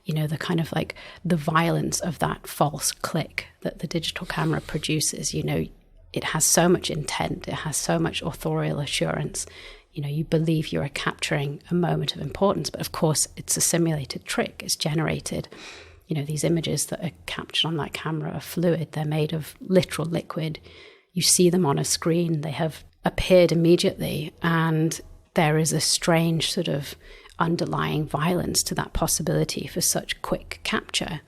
the kind of like the violence of that false click that the digital camera produces. It has so much intent. It has so much authorial assurance. You believe you are capturing a moment of importance, but of course it's a simulated trick. It's generated. These images that are captured on that camera are fluid. They're made of literal liquid. You see them on a screen. They have appeared immediately. And there is a strange sort of underlying violence to that possibility for such quick capture.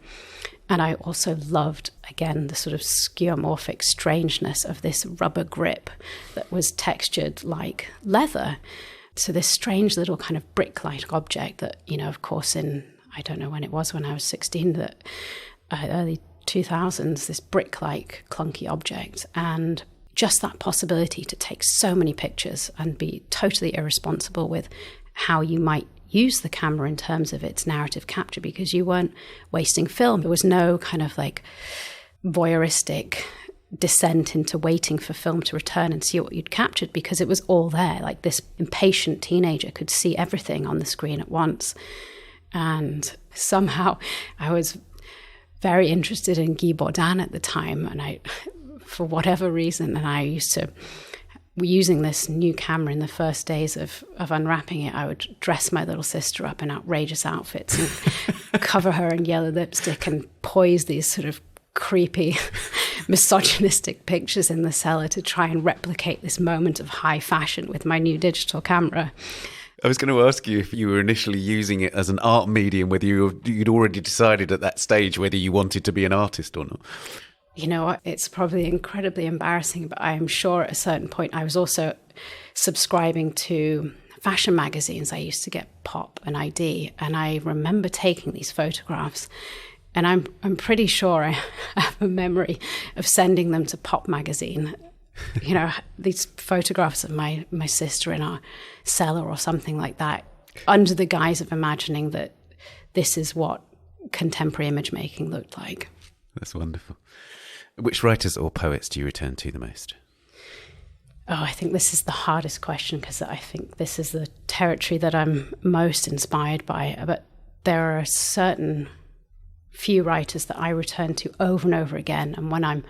And I also loved, again, the sort of skeuomorphic strangeness of this rubber grip that was textured like leather. So this strange little kind of brick-like object that, of course, I don't know when it was when I was 16, that early 2000s, this brick-like clunky object. And just that possibility to take so many pictures and be totally irresponsible with how you might use the camera in terms of its narrative capture, because you weren't wasting film. There was no kind of like voyeuristic descent into waiting for film to return and see what you'd captured, because it was all there. Like this impatient teenager could see everything on the screen at once. And somehow I was very interested in Guy Bourdin at the time, and I for whatever reason. And I used to, using this new camera in the first days of unwrapping it, I would dress my little sister up in outrageous outfits and cover her in yellow lipstick and poise these sort of creepy, misogynistic pictures in the cellar to try and replicate this moment of high fashion with my new digital camera. I was going to ask you if you were initially using it as an art medium, whether you'd already decided at that stage whether you wanted to be an artist or not. You know, it's probably incredibly embarrassing, but I am sure at a certain point I was also subscribing to fashion magazines. I used to get Pop and ID, and I remember taking these photographs, and I'm pretty sure I have a memory of sending them to Pop magazine. You know, these photographs of my sister in our cellar or something like that, under the guise of imagining that this is what contemporary image making looked like. That's wonderful. Which writers or poets do you return to the most? Oh, I think this is the hardest question, because I think this is the territory that I'm most inspired by. But there are certain few writers that I return to over and over again. And when I'm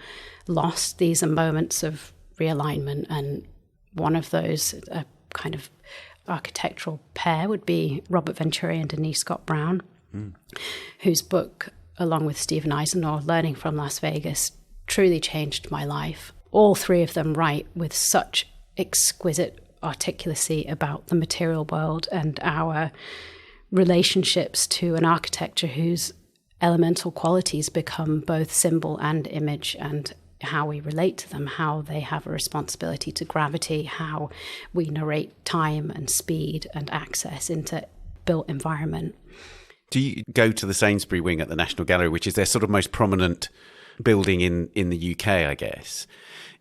lost, these are moments of realignment. And one of those, a kind of architectural pair, would be Robert Venturi and Denise Scott Brown, whose book, along with Stephen Eisenhower, Learning from Las Vegas, truly changed my life. All three of them write with such exquisite articulacy about the material world and our relationships to an architecture whose elemental qualities become both symbol and image, and how we relate to them, how they have a responsibility to gravity, how we narrate time and speed and access into built environment. Do you go to the Sainsbury wing at the National Gallery, which is their sort of most prominent building in the UK, I guess?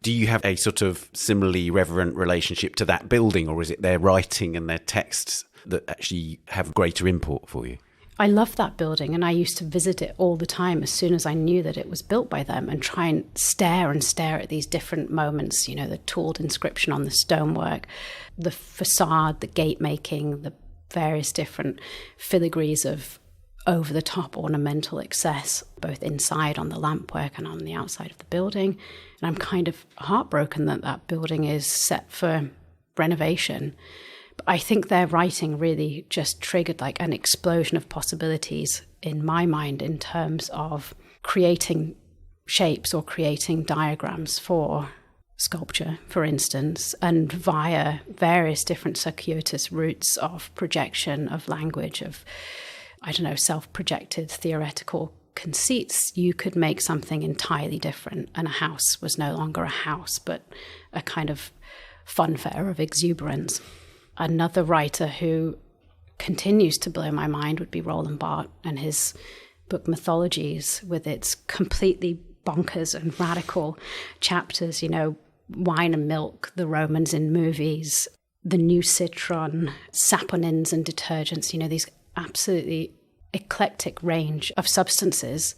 Do you have a sort of similarly reverent relationship to that building, or is it their writing and their texts that actually have greater import for you? I love that building, and I used to visit it all the time as soon as I knew that it was built by them, and try and stare at these different moments, you know, the tooled inscription on the stonework, the facade, the gate making, the various different filigrees of over-the-top ornamental excess, both inside on the lampwork and on the outside of the building. And I'm kind of heartbroken that that building is set for renovation. But I think their writing really just triggered like an explosion of possibilities in my mind in terms of creating shapes or creating diagrams for sculpture, for instance, and via various different circuitous routes of projection, of language, of, I don't know, self-projected theoretical conceits, you could make something entirely different. And a house was no longer a house, but a kind of funfair of exuberance. Another writer who continues to blow my mind would be Roland Barthes and his book Mythologies, with its completely bonkers and radical chapters, you know, wine and milk, the Romans in movies, the new citron, saponins and detergents, you know, these absolutely eclectic range of substances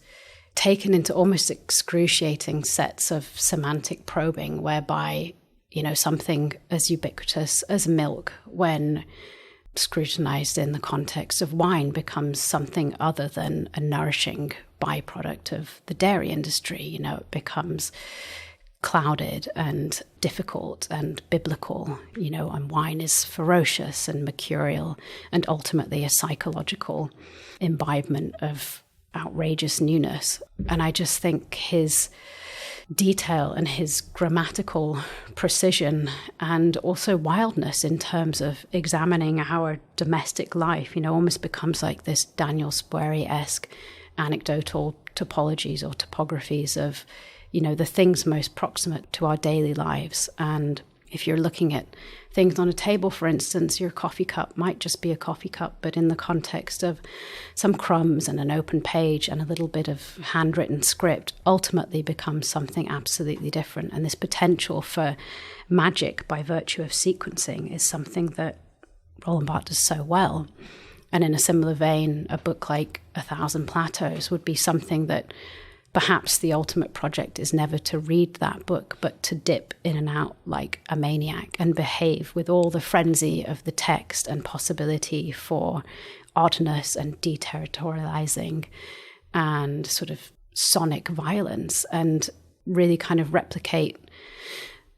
taken into almost excruciating sets of semantic probing, whereby, you know, something as ubiquitous as milk, when scrutinized in the context of wine, becomes something other than a nourishing byproduct of the dairy industry. You know, it becomes clouded and difficult and biblical, you know, and wine is ferocious and mercurial and ultimately a psychological imbibement of outrageous newness. And I just think his detail and his grammatical precision and also wildness in terms of examining our domestic life, you know, almost becomes like this Daniel Sperry-esque anecdotal topologies or topographies of, you know, the things most proximate to our daily lives. And if you're looking at things on a table, for instance, your coffee cup might just be a coffee cup, but in the context of some crumbs and an open page and a little bit of handwritten script, ultimately becomes something absolutely different. And this potential for magic by virtue of sequencing is something that Roland Barthes does so well. And in a similar vein, a book like 1,000 Plateaus would be something that perhaps the ultimate project is never to read that book, but to dip in and out like a maniac and behave with all the frenzy of the text and possibility for oddness and deterritorializing and sort of sonic violence. And really kind of replicate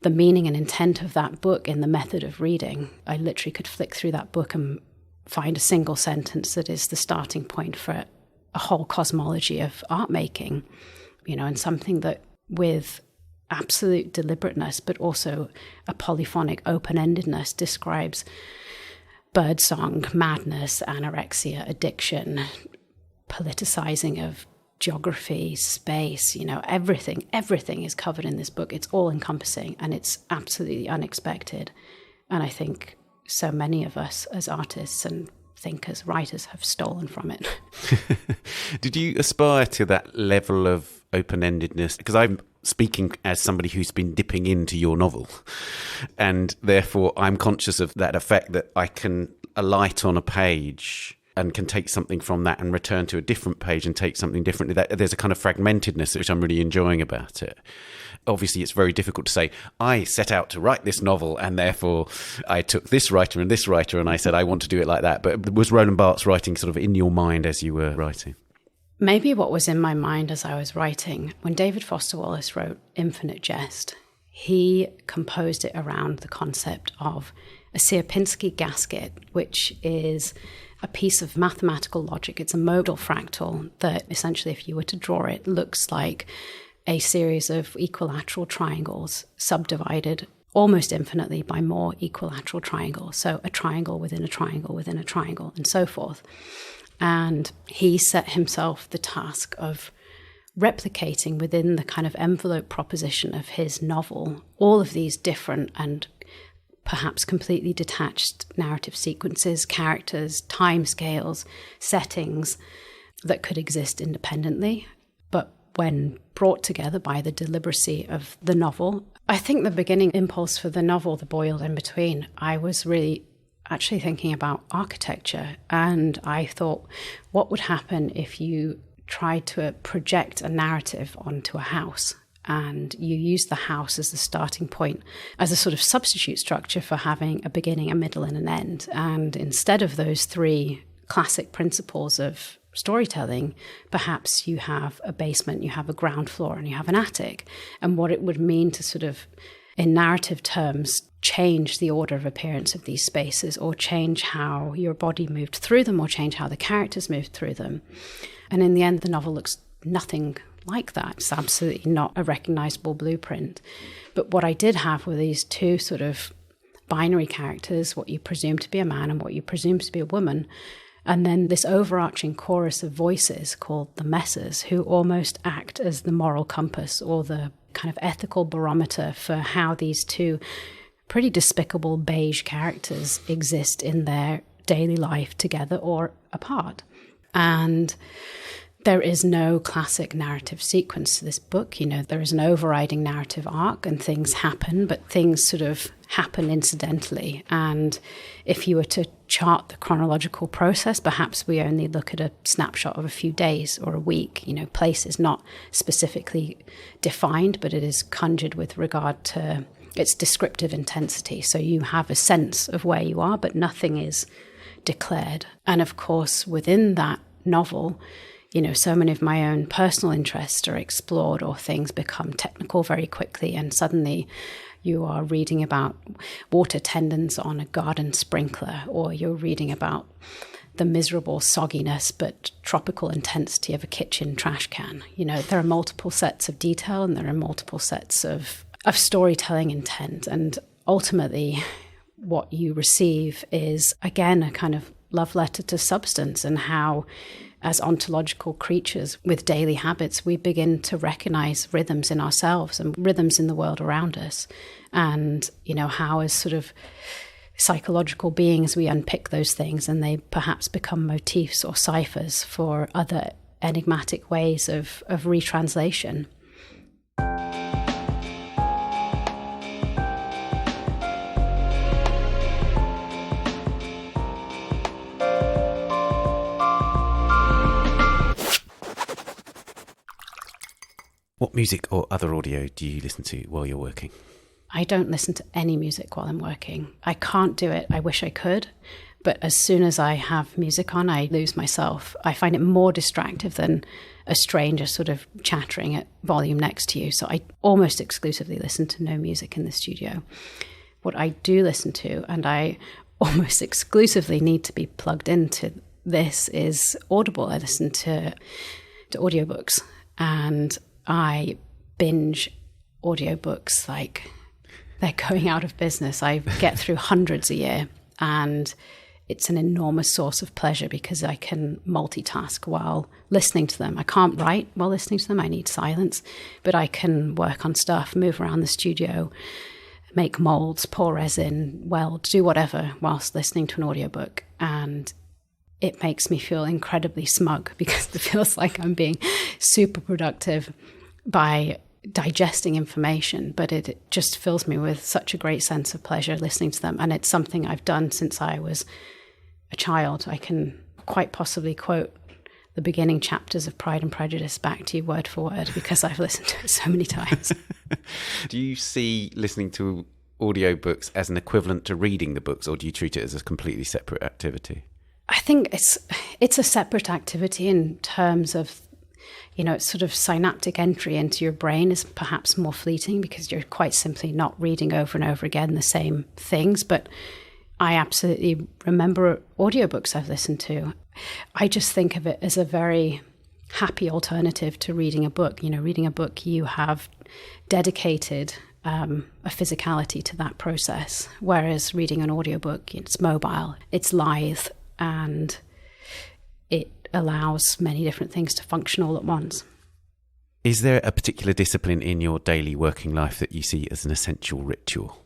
the meaning and intent of that book in the method of reading. I literally could flick through that book and find a single sentence that is the starting point for a whole cosmology of art making, and something that with absolute deliberateness, but also a polyphonic open-endedness, describes birdsong, madness, anorexia, addiction, politicizing of geography, space, everything is covered in this book. It's all encompassing and it's absolutely unexpected. And I think so many of us as artists and thinkers, writers have stolen from it. Did you aspire to that level of open-endedness? Because I'm speaking as somebody who's been dipping into your novel, and therefore I'm conscious of that effect that I can alight on a page and can take something from that and return to a different page and take something differently. There's a kind of fragmentedness which I'm really enjoying about it. Obviously, it's very difficult to say, I set out to write this novel and therefore I took this writer and I said, I want to do it like that. But was Roland Barthes writing sort of in your mind as you were writing? Maybe what was in my mind as I was writing, when David Foster Wallace wrote Infinite Jest, he composed it around the concept of a Sierpinski gasket, which is a piece of mathematical logic. It's a modal fractal that essentially, if you were to draw it, looks like a series of equilateral triangles subdivided almost infinitely by more equilateral triangles. So a triangle within a triangle within a triangle and so forth. And he set himself the task of replicating within the kind of envelope proposition of his novel all of these different and perhaps completely detached narrative sequences, characters, timescales, settings that could exist independently. But when brought together by the deliberacy of the novel, I think the beginning impulse for the novel, The Boiled In Between, I was really actually thinking about architecture. And I thought, what would happen if you tried to project a narrative onto a house? And you use the house as the starting point, as a sort of substitute structure for having a beginning, a middle, and an end. And instead of those three classic principles of storytelling, perhaps you have a basement, you have a ground floor, and you have an attic. And what it would mean to sort of, in narrative terms, change the order of appearance of these spaces, or change how your body moved through them, or change how the characters moved through them. And in the end, the novel looks nothing like that. It's absolutely not a recognizable blueprint. But what I did have were these two sort of binary characters, what you presume to be a man and what you presume to be a woman. And then this overarching chorus of voices called the Messers, who almost act as the moral compass or the kind of ethical barometer for how these two pretty despicable beige characters exist in their daily life together or apart. And there is no classic narrative sequence to this book. There is an overriding narrative arc and things happen, but things sort of happen incidentally. And if you were to chart the chronological process, perhaps we only look at a snapshot of a few days or a week. Place is not specifically defined, but it is conjured with regard to its descriptive intensity. So you have a sense of where you are, but nothing is declared. And of course, within that novel, so many of my own personal interests are explored, or things become technical very quickly, and suddenly you are reading about water tendons on a garden sprinkler, or you're reading about the miserable sogginess but tropical intensity of a kitchen trash can. There are multiple sets of detail and there are multiple sets of storytelling intent. And ultimately, what you receive is, again, a kind of love letter to substance, and how as ontological creatures with daily habits, we begin to recognize rhythms in ourselves and rhythms in the world around us. And, how as sort of psychological beings, we unpick those things and they perhaps become motifs or ciphers for other enigmatic ways of retranslation. What music or other audio do you listen to while you're working? I don't listen to any music while I'm working. I can't do it. I wish I could. But as soon as I have music on, I lose myself. I find it more distractive than a stranger sort of chattering at volume next to you. So I almost exclusively listen to no music in the studio. What I do listen to, and I almost exclusively need to be plugged into this, is Audible. I listen to audiobooks, and I binge audiobooks like they're going out of business. I get through hundreds a year, and it's an enormous source of pleasure because I can multitask while listening to them. I can't write while listening to them. I need silence, but I can work on stuff, move around the studio, make molds, pour resin, weld, do whatever whilst listening to an audiobook. And it makes me feel incredibly smug because it feels like I'm being super productive by digesting information, but it just fills me with such a great sense of pleasure listening to them. And it's something I've done since I was a child. I can quite possibly quote the beginning chapters of Pride and Prejudice back to you word for word because I've listened to it so many times. Do you see listening to audiobooks as an equivalent to reading the books, or do you treat it as a completely separate activity? I think it's a separate activity in terms of, it's sort of synaptic entry into your brain is perhaps more fleeting because you're quite simply not reading over and over again the same things. But I absolutely remember audiobooks I've listened to. I just think of it as a very happy alternative to reading a book. Reading a book, you have dedicated a physicality to that process, whereas reading an audiobook, it's mobile, it's lithe, and it allows many different things to function all at once. Is there a particular discipline in your daily working life that you see as an essential ritual?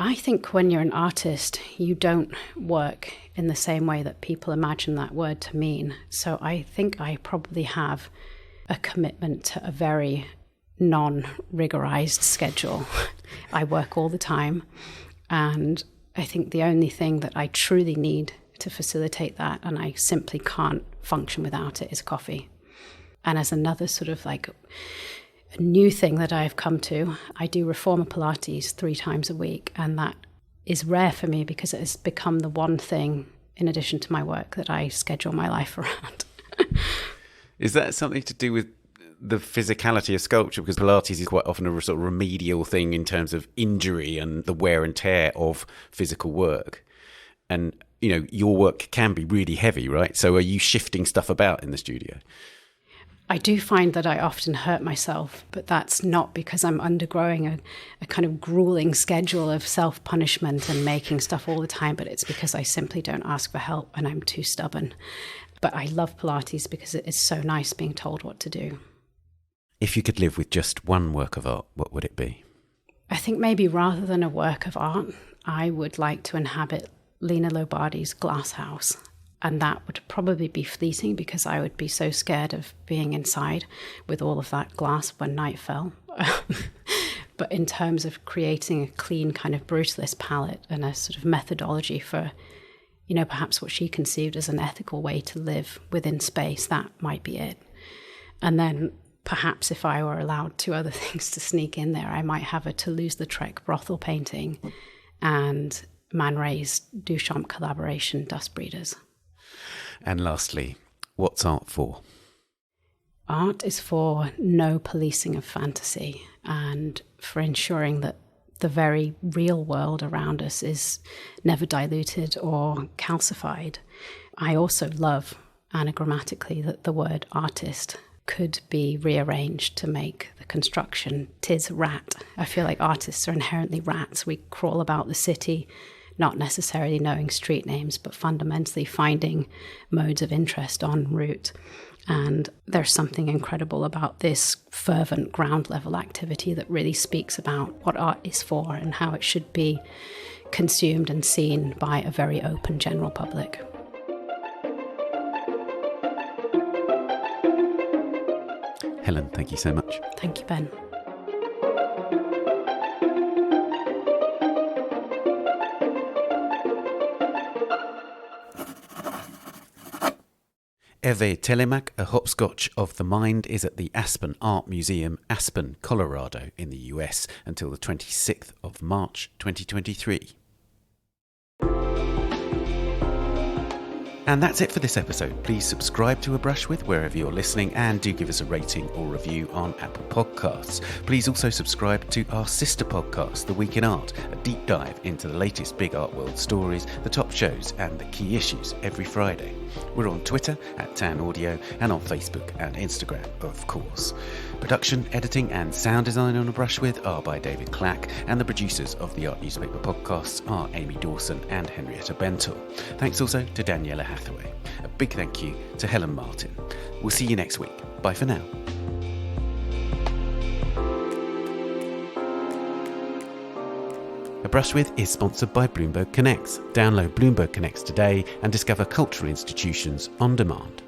I think when you're an artist, you don't work in the same way that people imagine that word to mean. So I think I probably have a commitment to a very non-rigorized schedule. I work all the time, and I think the only thing that I truly need to facilitate that, and I simply can't function without it, is coffee. And as another sort of like a new thing that I've come to, I do reformer Pilates 3 times a week, and that is rare for me because it has become the one thing, in addition to my work, that I schedule my life around. Is that something to do with the physicality of sculpture? Because Pilates is quite often a sort of remedial thing in terms of injury and the wear and tear of physical work. And, your work can be really heavy, right? So are you shifting stuff about in the studio? I do find that I often hurt myself, but that's not because I'm undergoing a kind of grueling schedule of self-punishment and making stuff all the time, but it's because I simply don't ask for help and I'm too stubborn. But I love Pilates because it is so nice being told what to do. If you could live with just one work of art, what would it be? I think maybe rather than a work of art, I would like to inhabit Lina Lombardi's glass house. And that would probably be fleeting because I would be so scared of being inside with all of that glass when night fell. But in terms of creating a clean kind of brutalist palette and a sort of methodology for, perhaps what she conceived as an ethical way to live within space, that might be it. And then perhaps if I were allowed 2 other things to sneak in there, I might have a Toulouse-Lautrec brothel painting and Man Ray's Duchamp collaboration, Dust Breeders. And lastly, what's art for? Art is for no policing of fantasy and for ensuring that the very real world around us is never diluted or calcified. I also love, anagrammatically, that the word artist could be rearranged to make the construction "tis rat." I feel like artists are inherently rats. We crawl about the city, not necessarily knowing street names, but fundamentally finding modes of interest en route. And there's something incredible about this fervent ground level activity that really speaks about what art is for and how it should be consumed and seen by a very open general public. Helen, thank you so much. Thank you, Ben. Ervin Telemach, a hopscotch of the mind, is at the Aspen Art Museum, Aspen, Colorado, in the US until the 26th of March 2023. And that's it for this episode. Please subscribe to A Brush With wherever you're listening, and do give us a rating or review on Apple Podcasts. Please also subscribe to our sister podcast, The Week in Art, a deep dive into the latest big art world stories, the top shows and the key issues every Friday. We're on Twitter @TanAudio and on Facebook and Instagram, of course. Production, editing and sound design on A Brush With are by David Clack, and the producers of the Art Newspaper podcasts are Amy Dawson and Henrietta Bentel. Thanks also to Daniela Hathaway. A big thank you to Helen Marten. We'll see you next week. Bye for now. A Brush With is sponsored by Bloomberg Connects. Download Bloomberg Connects today and discover cultural institutions on demand.